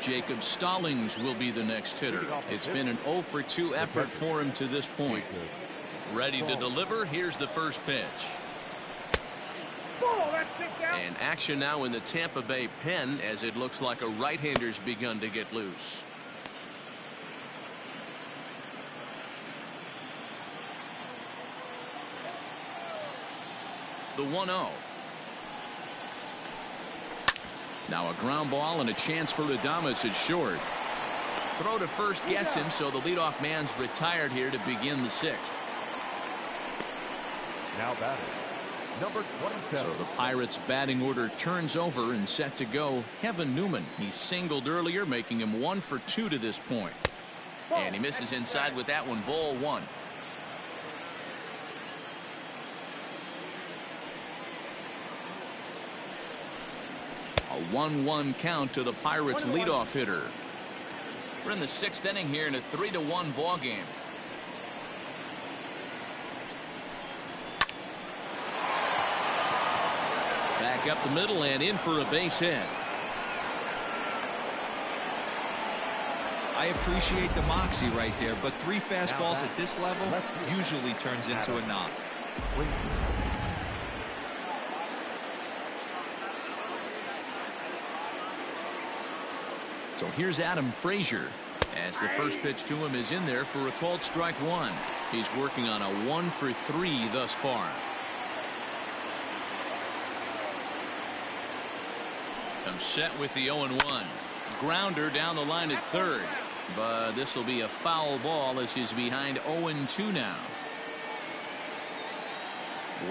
Jacob Stallings will be the next hitter. It's been an 0-for-2 effort for him to this point. Ready to deliver. Here's the first pitch. And action now in the Tampa Bay pen as it looks like a right-hander's begun to get loose. The 1-0. Now a ground ball and a chance for Adames at short. Throw to first gets him, so the leadoff man's retired here to begin the 6th. Now batting, number 27. So the Pirates batting order turns over and set to go. Kevin Newman. He singled earlier, making him 1 for 2 to this point. And he misses inside with that one. Ball 1. A 1-1 count to the Pirates leadoff hitter. We're in the 6th inning here in a 3-1 ball game. Back up the middle and in for a base hit. I appreciate the moxie right there, but 3 fastballs at this level usually turns into a knock. So here's Adam Frazier, as the first pitch to him is in there for a called strike 1. He's working on a 1 for 3 thus far. Comes set with the 0-1. Grounder down the line at third, but this will be a foul ball as he's behind 0-2 now.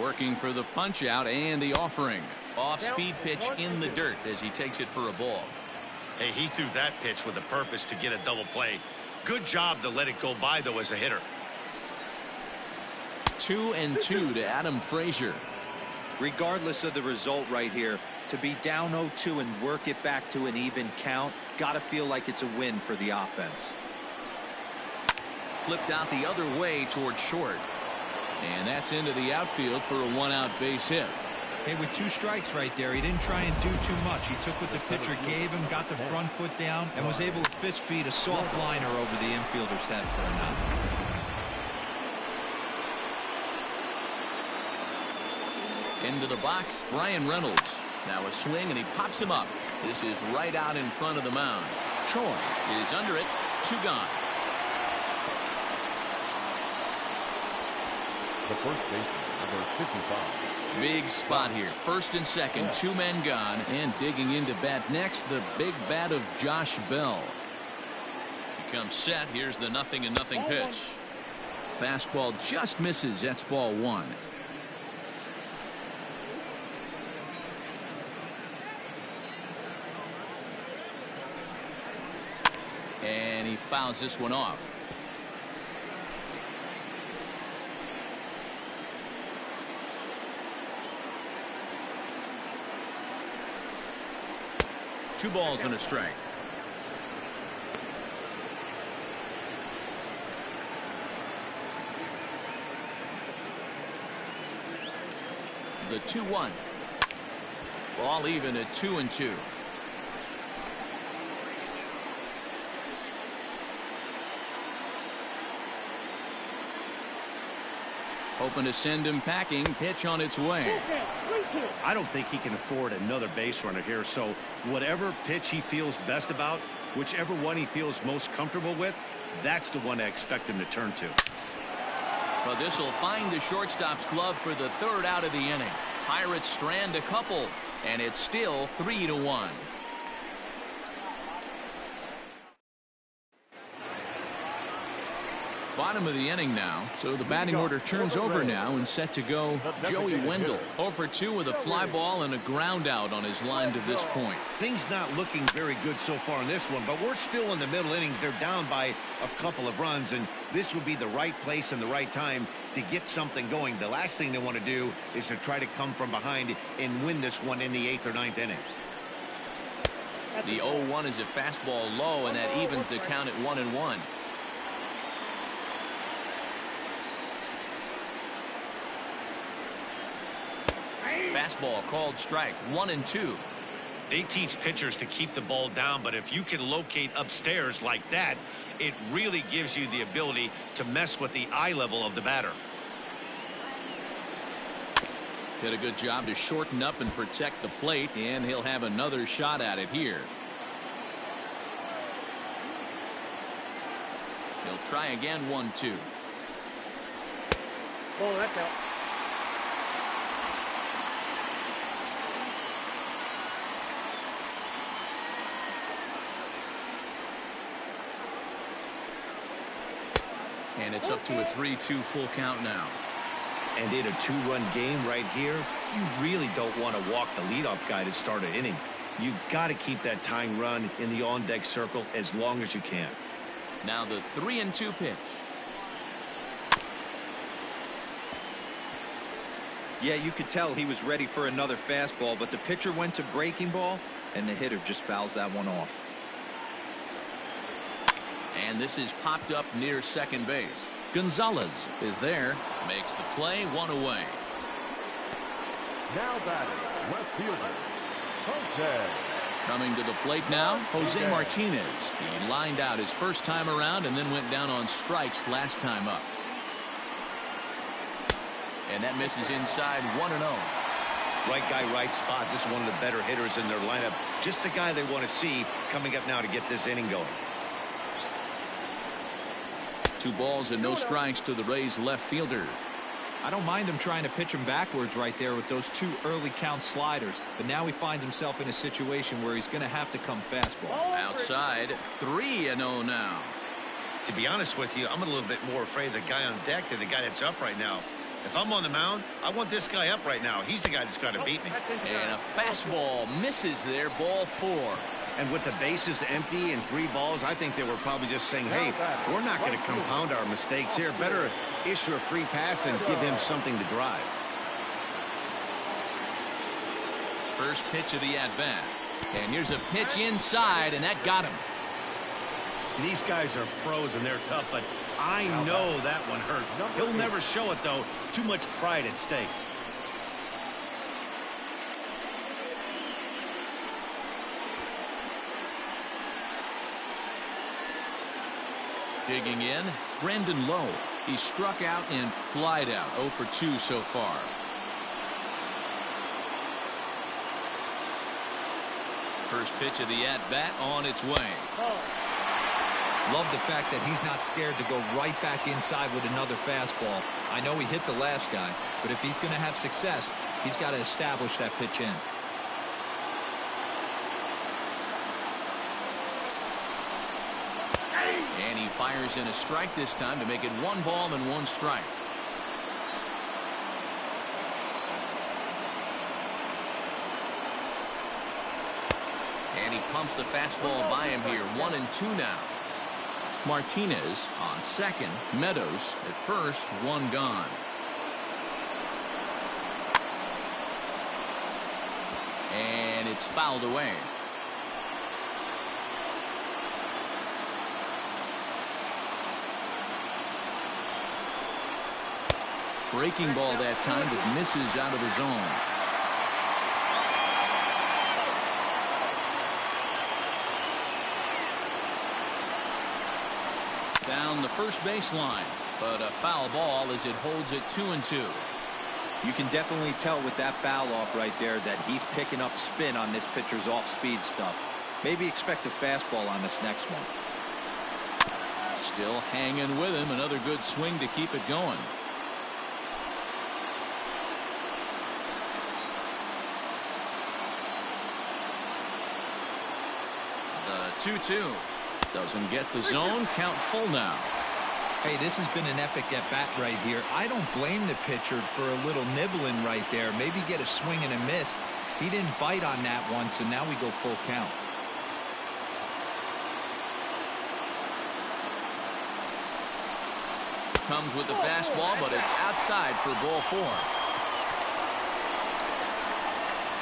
Working for the punch out and the offering. Off speed pitch in the dirt as he takes it for a ball. Hey, he threw that pitch with a purpose to get a double play. Good job to let it go by, though, as a hitter. 2-2 to Adam Frazier. Regardless of the result right here, to be down 0-2 and work it back to an even count, gotta feel like it's a win for the offense. Flipped out the other way towards short. And that's into the outfield for a 1-out base hit. Hey, with 2 strikes right there, he didn't try and do too much. He took what the pitcher gave him, got the front foot down, and was able to fist feed a soft liner over the infielder's head for a knock. Into the box, Brian Reynolds. Now a swing, and he pops him up. This is right out in front of the mound. Choi is under it. 2 gone. The first baseman, number 55. Big spot here. First and second, 2 men gone, and digging into bat next, the big bat of Josh Bell. He comes set. Here's the 0-0 pitch. Fastball just misses. That's ball 1. And he fouls this one off. Two balls and a strike. The 2-1. Ball even at 2-2. Hoping to send him packing. Pitch on its way. I don't think he can afford another base runner here, so whatever pitch he feels best about, whichever one he feels most comfortable with, that's the one I expect him to turn to. But this will find the shortstop's glove for the 3rd out of the inning. Pirates strand a couple, and it's still 3-1. Bottom of the inning now, so the batting order turns over now, and set to go Joey Wendell. 0 for 2 with a fly ball and a ground out on his line to this point. Things not looking very good so far in this one, but we're still in the middle innings. They're down by a couple of runs, and this would be the right place and the right time to get something going. The last thing they want to do is to try to come from behind and win this one in the 8th or 9th inning. The 0-1 is a fastball low, and that evens the count at 1-1. Fastball called strike. 1-2. They teach pitchers to keep the ball down, but if you can locate upstairs like that, it really gives you the ability to mess with the eye level of the batter. Did a good job to shorten up and protect the plate, and he'll have another shot at it here. He'll try again. 1-2. Oh, that's out. And it's up to a 3-2 full count now. And in a 2-run game right here, you really don't want to walk the leadoff guy to start an inning. You've got to keep that tying run in the on-deck circle as long as you can. Now the 3-2 pitch. Yeah, you could tell he was ready for another fastball, but the pitcher went to breaking ball, and the hitter just fouls that one off. And this is popped up near second base. Gonzalez is there, makes the play, one away. Now batting, left fielder, Jose. Coming to the plate now, Jose Martinez. He lined out his first time around and then went down on strikes last time up. And that misses inside, 1-0. Right guy, right spot. This is one of the better hitters in their lineup. Just the guy they want to see coming up now to get this inning going. 2 balls and no strikes to the Rays left fielder. I don't mind him trying to pitch him backwards right there with those 2 early count sliders, but now he finds himself in a situation where he's going to have to come fastball. Outside, 3-0 now. To be honest with you, I'm a little bit more afraid of the guy on deck than the guy that's up right now. If I'm on the mound, I want this guy up right now. He's the guy that's got to beat me. And a fastball misses there, ball 4. And with the bases empty and 3 balls, I think they were probably just saying, hey, we're not going to compound our mistakes here. Better issue a free pass and give him something to drive. First pitch of the at-bat. And here's a pitch inside, and that got him. These guys are pros and they're tough, but I know that one hurt. He'll never show it, though. Too much pride at stake. Digging in, Brandon Lowe. He struck out and flied out, 0 for 2 so far. First pitch of the at-bat on its way. Love the fact that he's not scared to go right back inside with another fastball. I know he hit the last guy, but if he's going to have success, he's got to establish that pitch in. And he fires in a strike this time to make it 1 ball and 1 strike. And he pumps the fastball by him here. 1-2 now. Martinez on second. Meadows at first. 1 gone. And it's fouled away. Breaking ball that time, but misses out of the zone. Down the first baseline, but a foul ball as it holds it 2-2. You can definitely tell with that foul off right there that he's picking up spin on this pitcher's off-speed stuff. Maybe expect a fastball on this next one. Still hanging with him. Another good swing to keep it going. The 2-2 doesn't get the zone. Count full now. Hey, this has been an epic at-bat right here. I don't blame the pitcher for a little nibbling right there. Maybe get a swing and a miss. He didn't bite on that one, so now we go full count. Comes with the fastball, but it's outside for ball 4.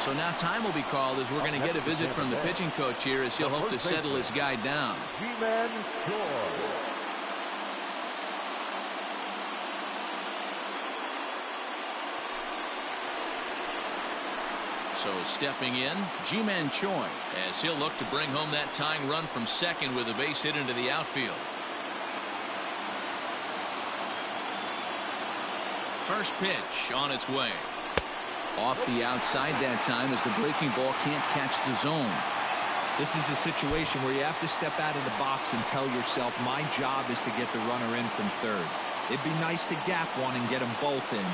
So now time will be called as we're going to get a visit from the pitching coach here as he'll hope to settle his guy down. So stepping in, Ji-Man Choi, as he'll look to bring home that tying run from second with a base hit into the outfield. First pitch on its way. Off the outside that time as the breaking ball can't catch the zone. This is a situation where you have to step out of the box and tell yourself, my job is to get the runner in from third. It'd be nice to gap one and get them both in,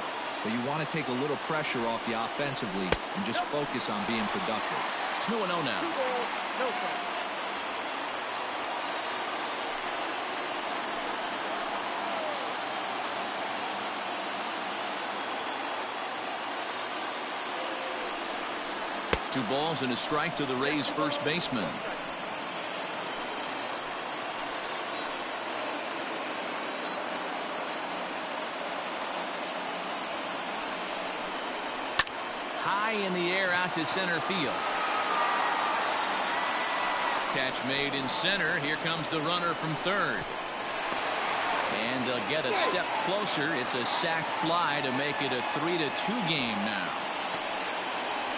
but you want to take a little pressure off you offensively and just focus on being productive. 2-0 now. Two balls and a strike to the Rays' first baseman. High in the air out to center field. Catch made in center. Here comes the runner from third. And they'll get a step closer. It's a sac fly to make it a 3-2 game now.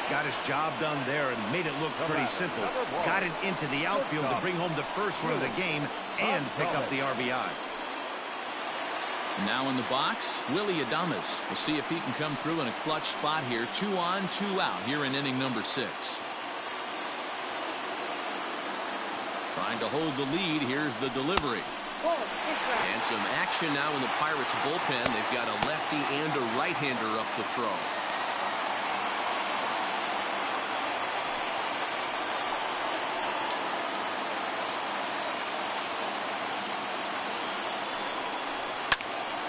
Got his job done there and made it look pretty simple. Got it into the outfield to bring home the first run of the game and pick up the RBI. Now in the box, Willie Adames. We'll see if he can come through in a clutch spot here. 2 on, 2 out here in inning number 6. Trying to hold the lead. Here's the delivery. And some action now in the Pirates bullpen. They've got a lefty and a right-hander up to throw.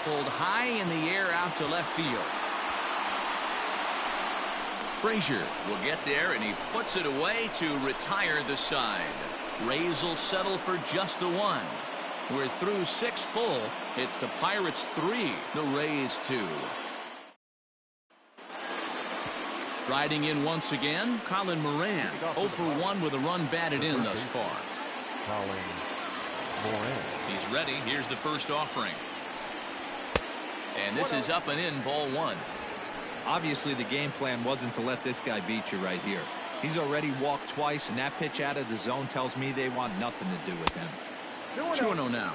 Pulled high in the air out to left field. Frazier will get there, and he puts it away to retire the side. Rays will settle for just the 1. We're through 6 full. It's the Pirates 3, the Rays 2. Striding in once again, Colin Moran. 0 for 1 with a run batted in thus far. Colin Moran. He's ready. Here's the first offering. And this is up and in, ball 1. Obviously, the game plan wasn't to let this guy beat you right here. He's already walked twice, and that pitch out of the zone tells me they want nothing to do with him. 2-0 now.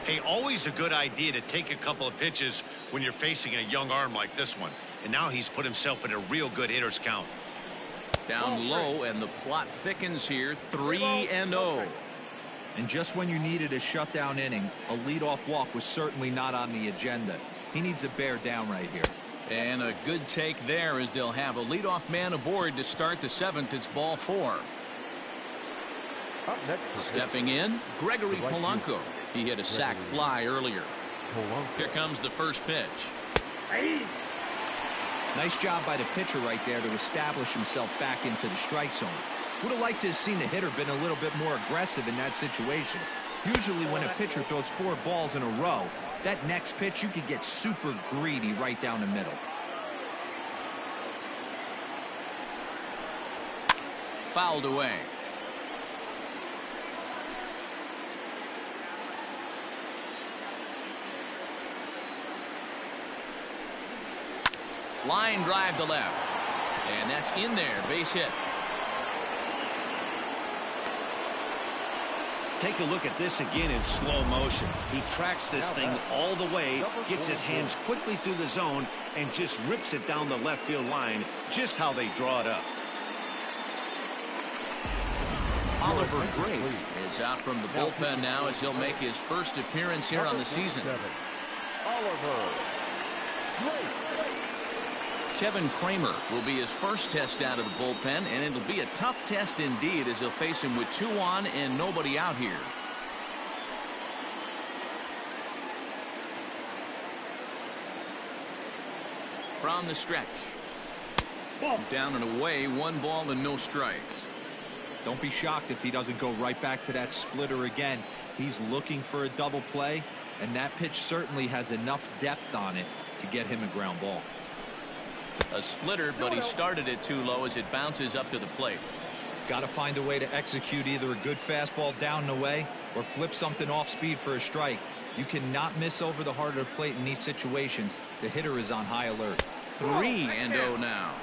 Hey, always a good idea to take a couple of pitches when you're facing a young arm like this one. And now he's put himself in a real good hitter's count. Down low, and the plot thickens here. 3-0. And just when you needed a shutdown inning, a leadoff walk was certainly not on the agenda. He needs to bear down right here. And a good take there as they'll have a leadoff man aboard to start the 7th. It's ball 4. Up next, stepping in, Gregory Polanco. He hit a sac fly earlier. Here comes the first pitch. Nice job by the pitcher right there to establish himself back into the strike zone. Would have liked to have seen the hitter been a little bit more aggressive in that situation. Usually when a pitcher throws 4 balls in a row, that next pitch you could get super greedy right down the middle. Fouled away. Line drive to left. And that's in there. Base hit. Take a look at this again in slow motion. He tracks this thing all the way, gets his hands quickly through the zone, and just rips it down the left field line, just how they draw it up. Oliver Drake is out from the bullpen now as he'll make his first appearance here on the season. Oliver Drake. Kevin Kramer will be his first test out of the bullpen, and it'll be a tough test indeed as he'll face him with 2 on and nobody out here. From the stretch. Down and away, 1 ball and no strikes. Don't be shocked if he doesn't go right back to that splitter again. He's looking for a double play, and that pitch certainly has enough depth on it to get him a ground ball. A splitter, but he started it too low as it bounces up to the plate. Got to find a way to execute either a good fastball down and away or flip something off speed for a strike. You cannot miss over the heart of the plate in these situations. The hitter is on high alert. 3-0 now.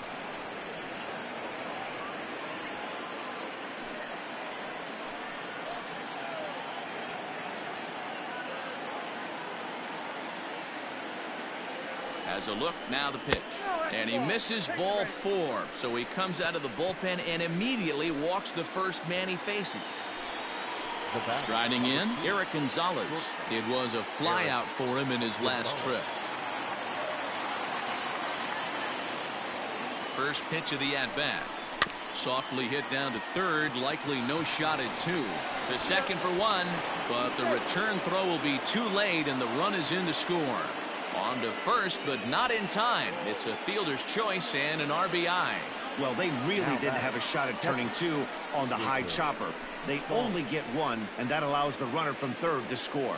Has a look, now the pitch. And he misses ball 4. So he comes out of the bullpen and immediately walks the first man he faces. Striding in, Eric Gonzalez. It was a flyout for him in his last trip. First pitch of the at-bat. Softly hit down to third, likely no shot at 2. The second for 1, but the return throw will be too late and the run is in to score. On to first, but not in time. It's a fielder's choice and an RBI. Well, they really didn't have a shot at turning 2 on the high chopper. They only get 1, and that allows the runner from third to score.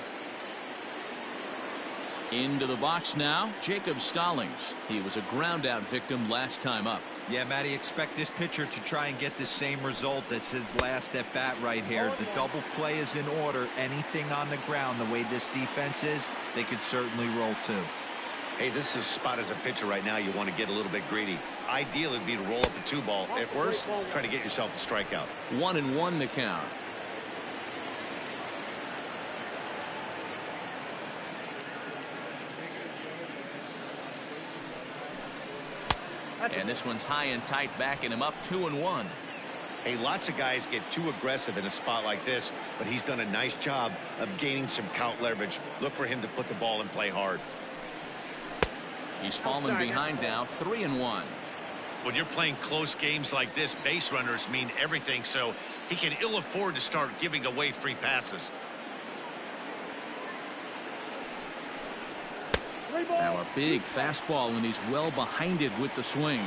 Into the box now, Jacob Stallings. He was a ground out victim last time up. Yeah, Matty, expect this pitcher to try and get the same result. That's his last at bat right here. The double play is in order. Anything on the ground, the way this defense is, they could certainly roll too. Hey, this is a spot as a pitcher right now. You want to get a little bit greedy. Ideally, it'd be to roll up a 2-ball. At worst, try to get yourself a strikeout. 1-1 the count. And this one's high and tight, backing him up. 2-1. Hey, lots of guys get too aggressive in a spot like this, but he's done a nice job of gaining some count leverage. Look for him to put the ball and play hard. He's fallen behind now. 3-1. When you're playing close games like this, base runners mean everything, so he can ill afford to start giving away free passes. Now a big fastball, and he's well behind it with the swing.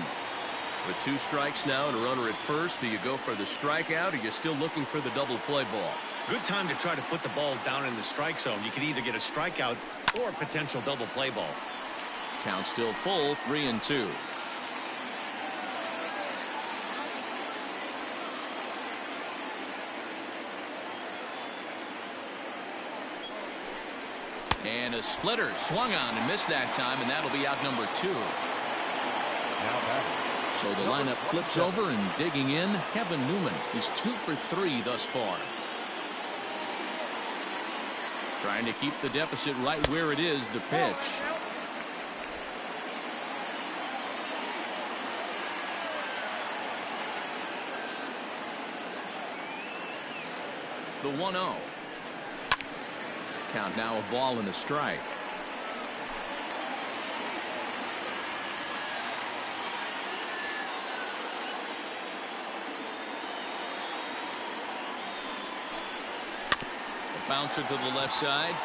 With 2 strikes now and a runner at first, do you go for the strikeout, or you're still looking for the double play ball? Good time to try to put the ball down in the strike zone. You can either get a strikeout or a potential double play ball. Count still full. 3-2. And a splitter swung on and missed that time, and that'll be out number 2. So the lineup flips over, and digging in, Kevin Newman. He's 2 for 3 thus far. Trying to keep the deficit right where it is. The pitch. The 1-0. Count now, a ball and a strike. A bouncer to the left side.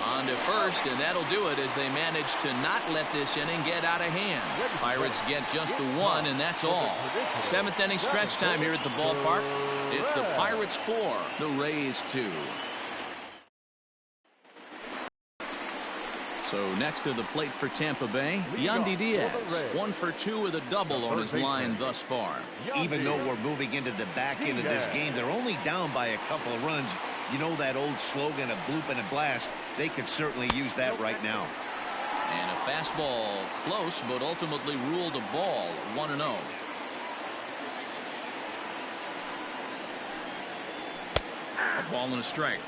On to first, and that'll do it as they manage to not let this inning get out of hand. Pirates get just the 1, and that's all. 7th inning stretch time here at the ballpark. It's the Pirates 4, the Rays 2. So next to the plate for Tampa Bay, Yandy Diaz, 1 for 2 with a double on his line thus far. Even though we're moving into the back end of this game, they're only down by a couple of runs. You know that old slogan of bloop and a blast. They could certainly use that right now. And a fastball close, but ultimately ruled a ball. 1-0. A ball and a strike.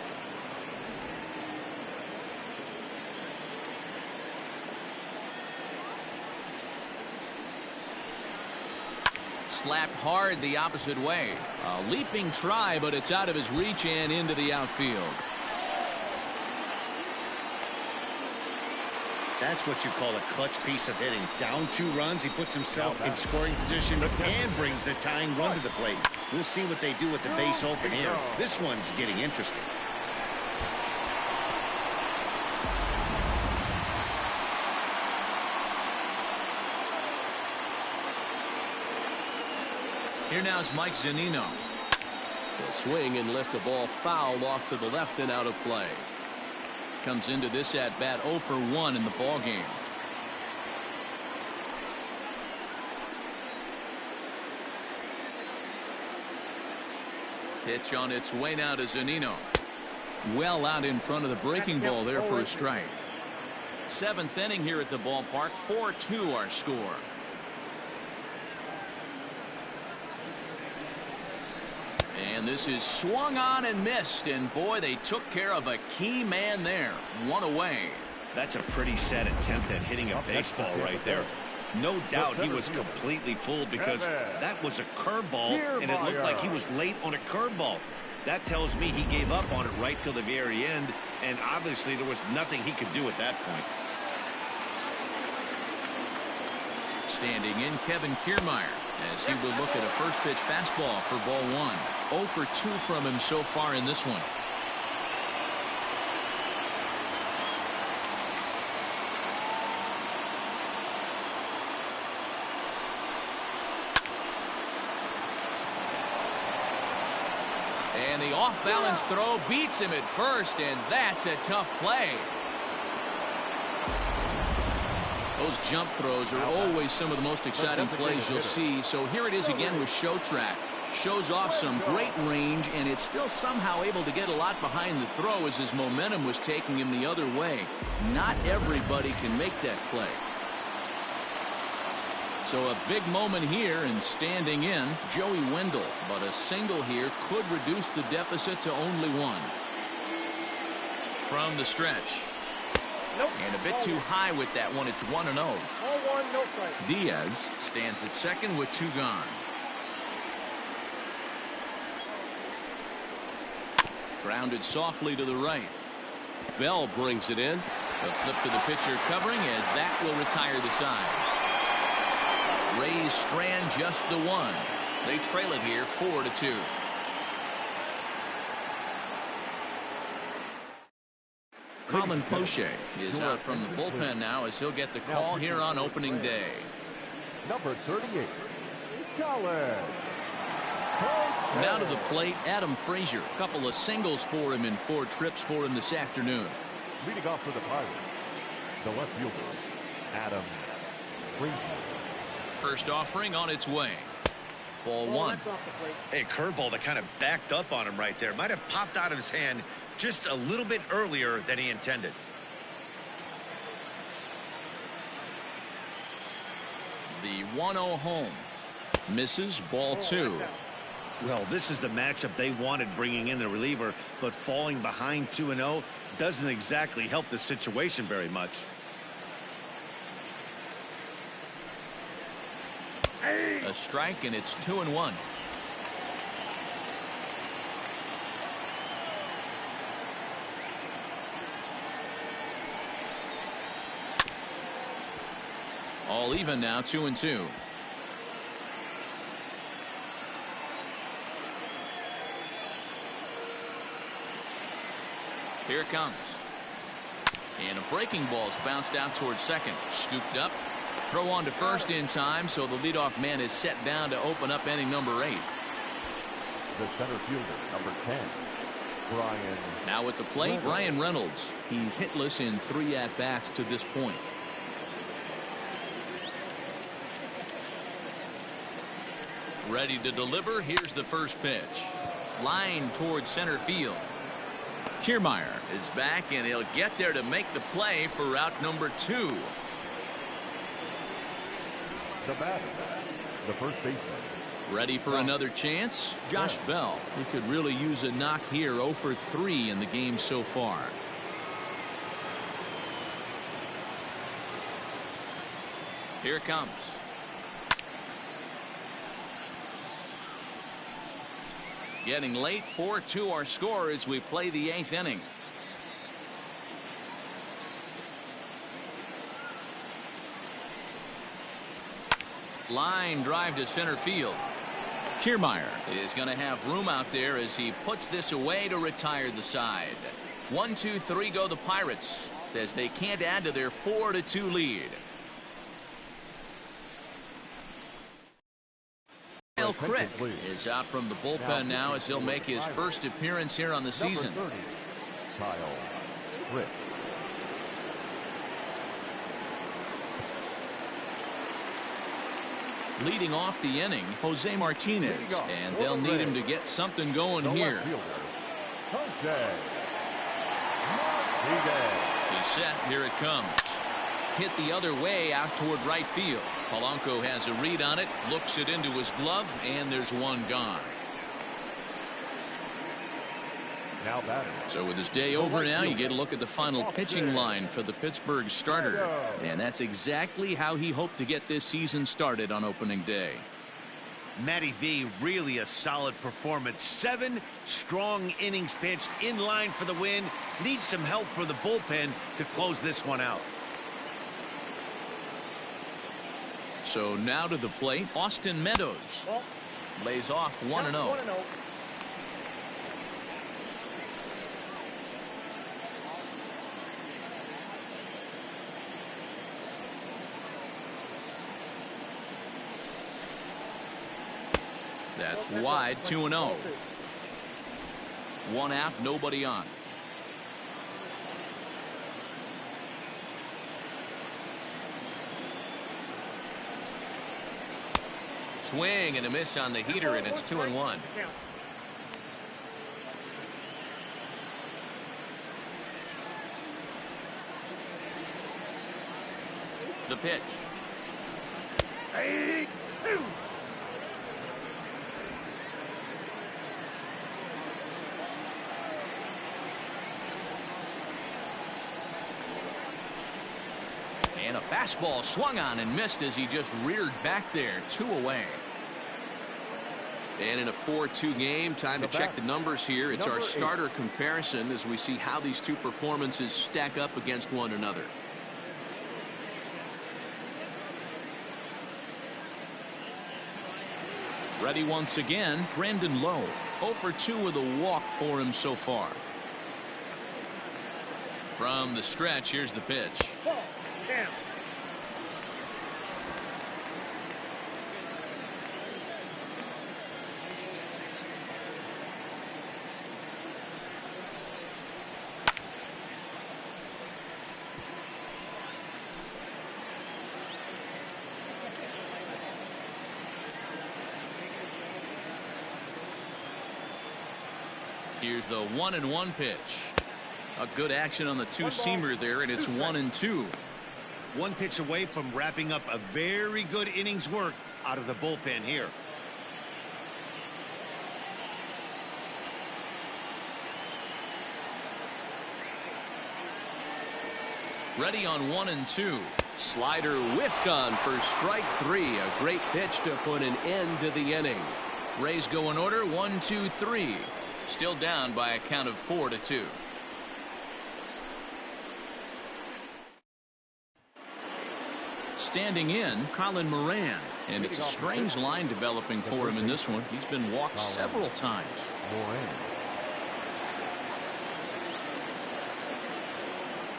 Slapped hard the opposite way. A leaping try, but it's out of his reach and into the outfield. That's what you call a clutch piece of hitting. Down 2 runs, he puts himself in scoring position and brings the tying run to the plate. We'll see what they do with the base open here. This one's getting interesting. Here now is Mike Zunino. He'll swing and lift the ball foul off to the left and out of play. Comes into this at bat 0 for 1 in the ball game. Pitch on its way now to Zunino. Well out in front of the breaking ball there for a strike. 7th inning here at the ballpark. 4-2 our score. And this is swung on and missed, and boy, they took care of a key man there. 1 away. That's a pretty sad attempt at hitting a baseball right there. No doubt he was completely fooled because that was a curveball, and it looked like he was late on a curveball. That tells me he gave up on it right till the very end, and obviously there was nothing he could do at that point. Standing in, Kevin Kiermaier, as he will look at a first pitch fastball for ball 1. 0 for 2 from him so far in this one. And the off-balance throw beats him at first, and that's a tough play. Those jump throws are always some of the most exciting plays you'll see. So here it is again with Show Track. Shows off some great range, and it's still somehow able to get a lot behind the throw as his momentum was taking him the other way. Not everybody can make that play. So a big moment here, and standing in, Joey Wendell. But a single here could reduce the deficit to only one. From the stretch. Nope. And a bit too high with that one. It's 1-0. All one, no strike. Diaz stands at second with 2 gone. Grounded softly to the right. Bell brings it in. A flip to the pitcher covering as that will retire the side. Rays strand just the one. They trail it here 4-2. Colin Poche is out from the bullpen now as he'll get the call here on opening day. Number 38, Colin. Now to the plate, Adam Frazier. A couple of singles for him in 4 trips for him this afternoon. Leading off for the Pirates, the left fielder, Adam Frazier. First offering on its way. Ball 1. Hey, curveball that kind of backed up on him right there. Might have popped out of his hand just a little bit earlier than he intended. The 1-0 home. Misses. Ball 2. Well, this is the matchup they wanted, bringing in the reliever, but falling behind 2-0 doesn't exactly help the situation very much. A strike, and it's 2-1. All even now, 2-2. Here it comes. And a breaking ball's bounced out towards second. Scooped up. Throw on to first in time, so the leadoff man is set down to open up inning number 8. The center fielder, number 10, Brian. Now at the plate, Ryan Reynolds. He's hitless in 3 at-bats to this point. Ready to deliver. Here's the first pitch. Line towards center field. Kiermaier is back, and he'll get there to make the play for route number 2. The batter, the first baseman. Ready for another chance? Josh Bell. He could really use a knock here. 0 for 3 in the game so far. Here it comes. Getting late, 4-2 our score as we play the 8th inning. Line drive to center field. Kiermaier is going to have room out there as he puts this away to retire the side. 1-2-3 go the Pirates as they can't add to their 4-2 lead. Kyle Crick is out from the bullpen now as he'll make his first appearance here on the season. Number 30, Kyle Crick. Leading off the inning, Jose Martinez, and they'll need him to get something going here. He's set. Here it comes. Hit the other way out toward right field. Polanco has a read on it, looks it into his glove, and there's one gone. Now batting. So with his day over now, you get a look at the final pitching line for the Pittsburgh starter. And that's exactly how he hoped to get this season started on opening day. Matty V, really a solid performance. 7 strong innings pitched, in line for the win. Needs some help for the bullpen to close this one out. So now to the plate, Austin Meadows lays off 1-0. That's wide, 2-0. 1 out, nobody on. Swing and a miss on the heater, and it's 2-1. The pitch. And a fastball swung on and missed as he just reared back there. 2 away. And in a 4-2 game, time to check the numbers here. It's our starter comparison as we see how these two performances stack up against one another. Ready once again, Brandon Lowe. 0 for 2 with a walk for him so far. From the stretch, here's the pitch. Down. Here's the 1-1 pitch. A good action on the two-seamer there, and it's 1-2. One pitch away from wrapping up a very good innings work out of the bullpen here. Ready on 1-2. Slider whiffed on for strike 3. A great pitch to put an end to the inning. Rays go in order 1-2-3. Still down by a count of 4-2. Standing in, Colin Moran. And it's a strange line developing for him in this one. He's been walked several times.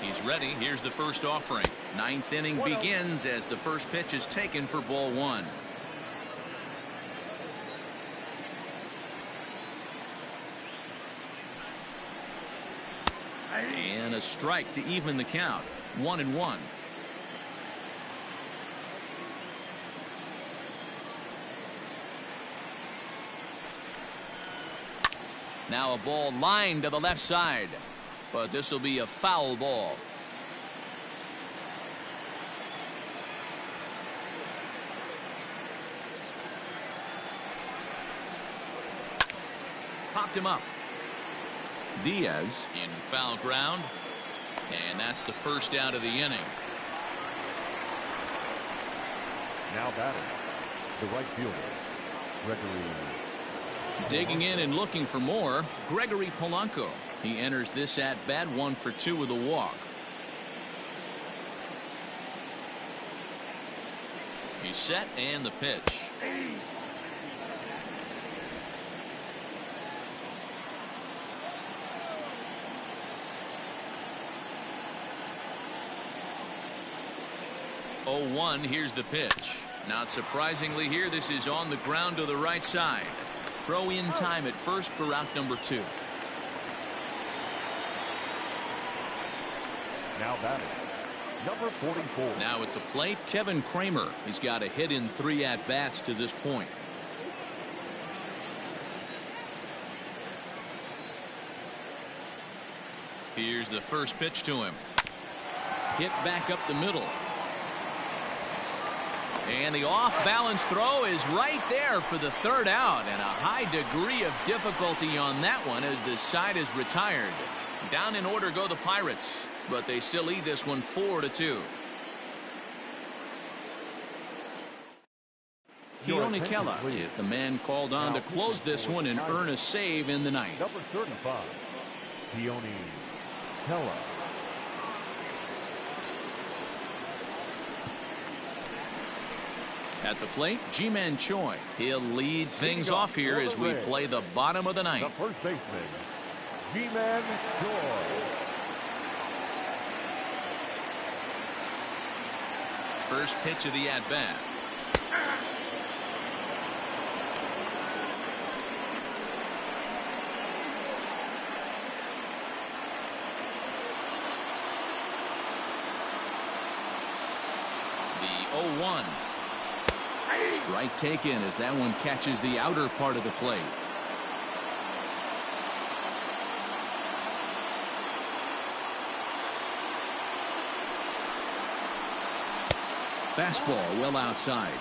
He's ready. Here's the first offering. 9th inning begins as the first pitch is taken for ball 1. And a strike to even the count. 1-1. Now a ball lined to the left side, but this will be a foul ball. Popped him up. Diaz in foul ground, and that's the first out of the inning. Now batting, the right fielder, Gregory. Digging in and looking for more, Gregory Polanco. He enters this at bat 1 for 2 with a walk. He's set, and the pitch. Oh, 1, here's the pitch. Not surprisingly here, this is on the ground to the right side. Throw in time at first for out number 2. Now batting, number 44. Now at the plate, Kevin Kramer. He's got a hit in 3 at-bats to this point. Here's the first pitch to him. Hit back up the middle. And the off-balance throw is right there for the 3rd out, and a high degree of difficulty on that one as the side is retired. Down in order go the Pirates, but they still lead this one 4-2. Keone Kela is the man called on to close this one and earn a save in the ninth. Number 35, Keone Kela. At the plate, Ji-Man Choi. He'll lead things off here as we play the bottom of the ninth. The first baseman, Ji-Man Choi. First pitch of the at-bat. The 0-1. Strike taken as that one catches the outer part of the plate. Fastball well outside.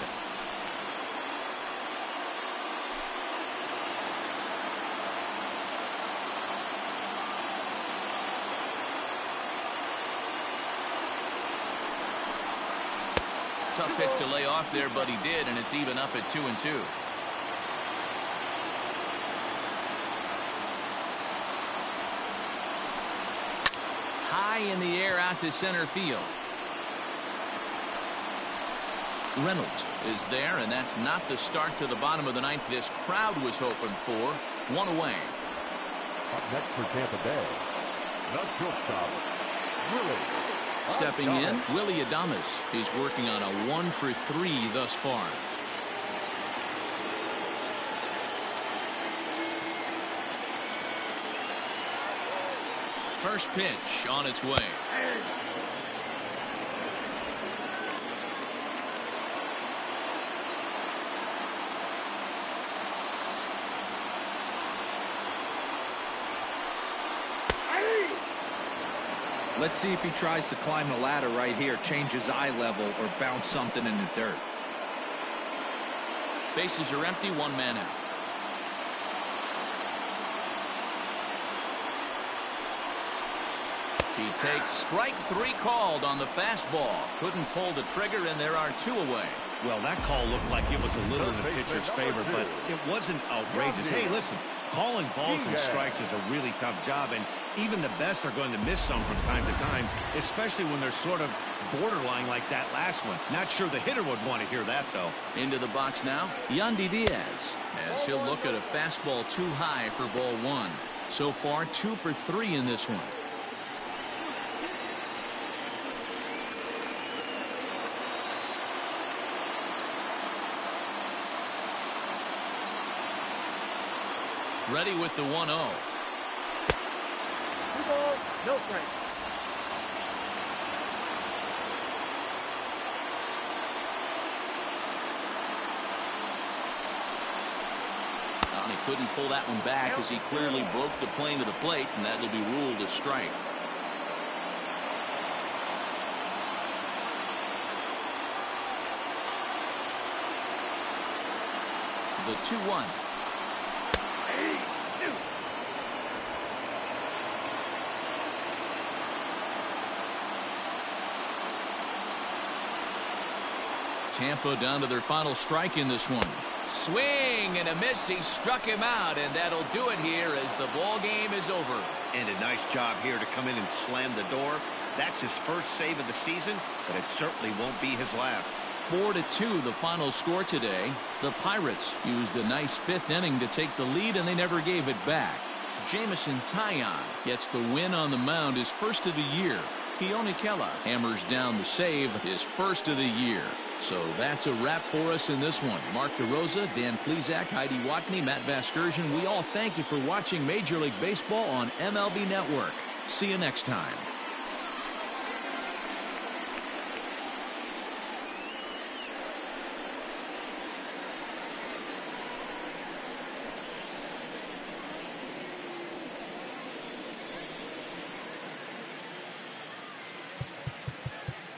Tough pitch to lay off there, but he did, and it's even up at 2-2. High in the air out to center field. Reynolds is there, and that's not the start to the bottom of the ninth this crowd was hoping for. One away. Up next for Tampa Bay, the shortstop, Willie. Stepping in, Willie Adames. He's working on a 1-for-3 thus far. First pitch on its way. Let's see if he tries to climb the ladder right here, change his eye level, or bounce something in the dirt. Bases are empty, one man out. He takes strike 3 called on the fastball. Couldn't pull the trigger, and there are 2 away. Well, that call looked like it was a little in the pitcher's favor, but it wasn't outrageous. Hey, listen, calling balls and strikes is a really tough job, and even the best are going to miss some from time to time, especially when they're sort of borderline like that last one. Not sure the hitter would want to hear that, though. Into the box now, Yandy Diaz, as he'll look at a fastball too high for ball 1. So far, 2 for 3 in this one. Ready with the 1-0. 2 balls, no strike. He couldn't pull that one back as he clearly broke the plane to the plate, and that'll be ruled a strike. The 2-1. Tampa down to their final strike in this one. Swing and a miss. He struck him out, and that'll do it here as the ball game is over. And a nice job here to come in and slam the door. That's his first save of the season, but it certainly won't be his last. 4-2 the final score today. The Pirates used a nice 5th inning to take the lead, and they never gave it back. Jamison Taillon gets the win on the mound, his first of the year. Keone Kela hammers down the save, his first of the year. So that's a wrap for us in this one. Mark DeRosa, Dan Plesac, Heidi Watney, Matt Vasgersian, we all thank you for watching Major League Baseball on MLB Network. See you next time.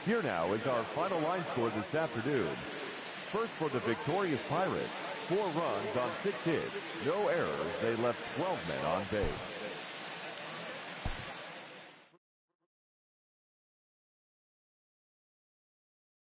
Here now is our final line score this afternoon. First for the victorious Pirates, 4 runs on 6 hits, no errors. They left 12 men on base.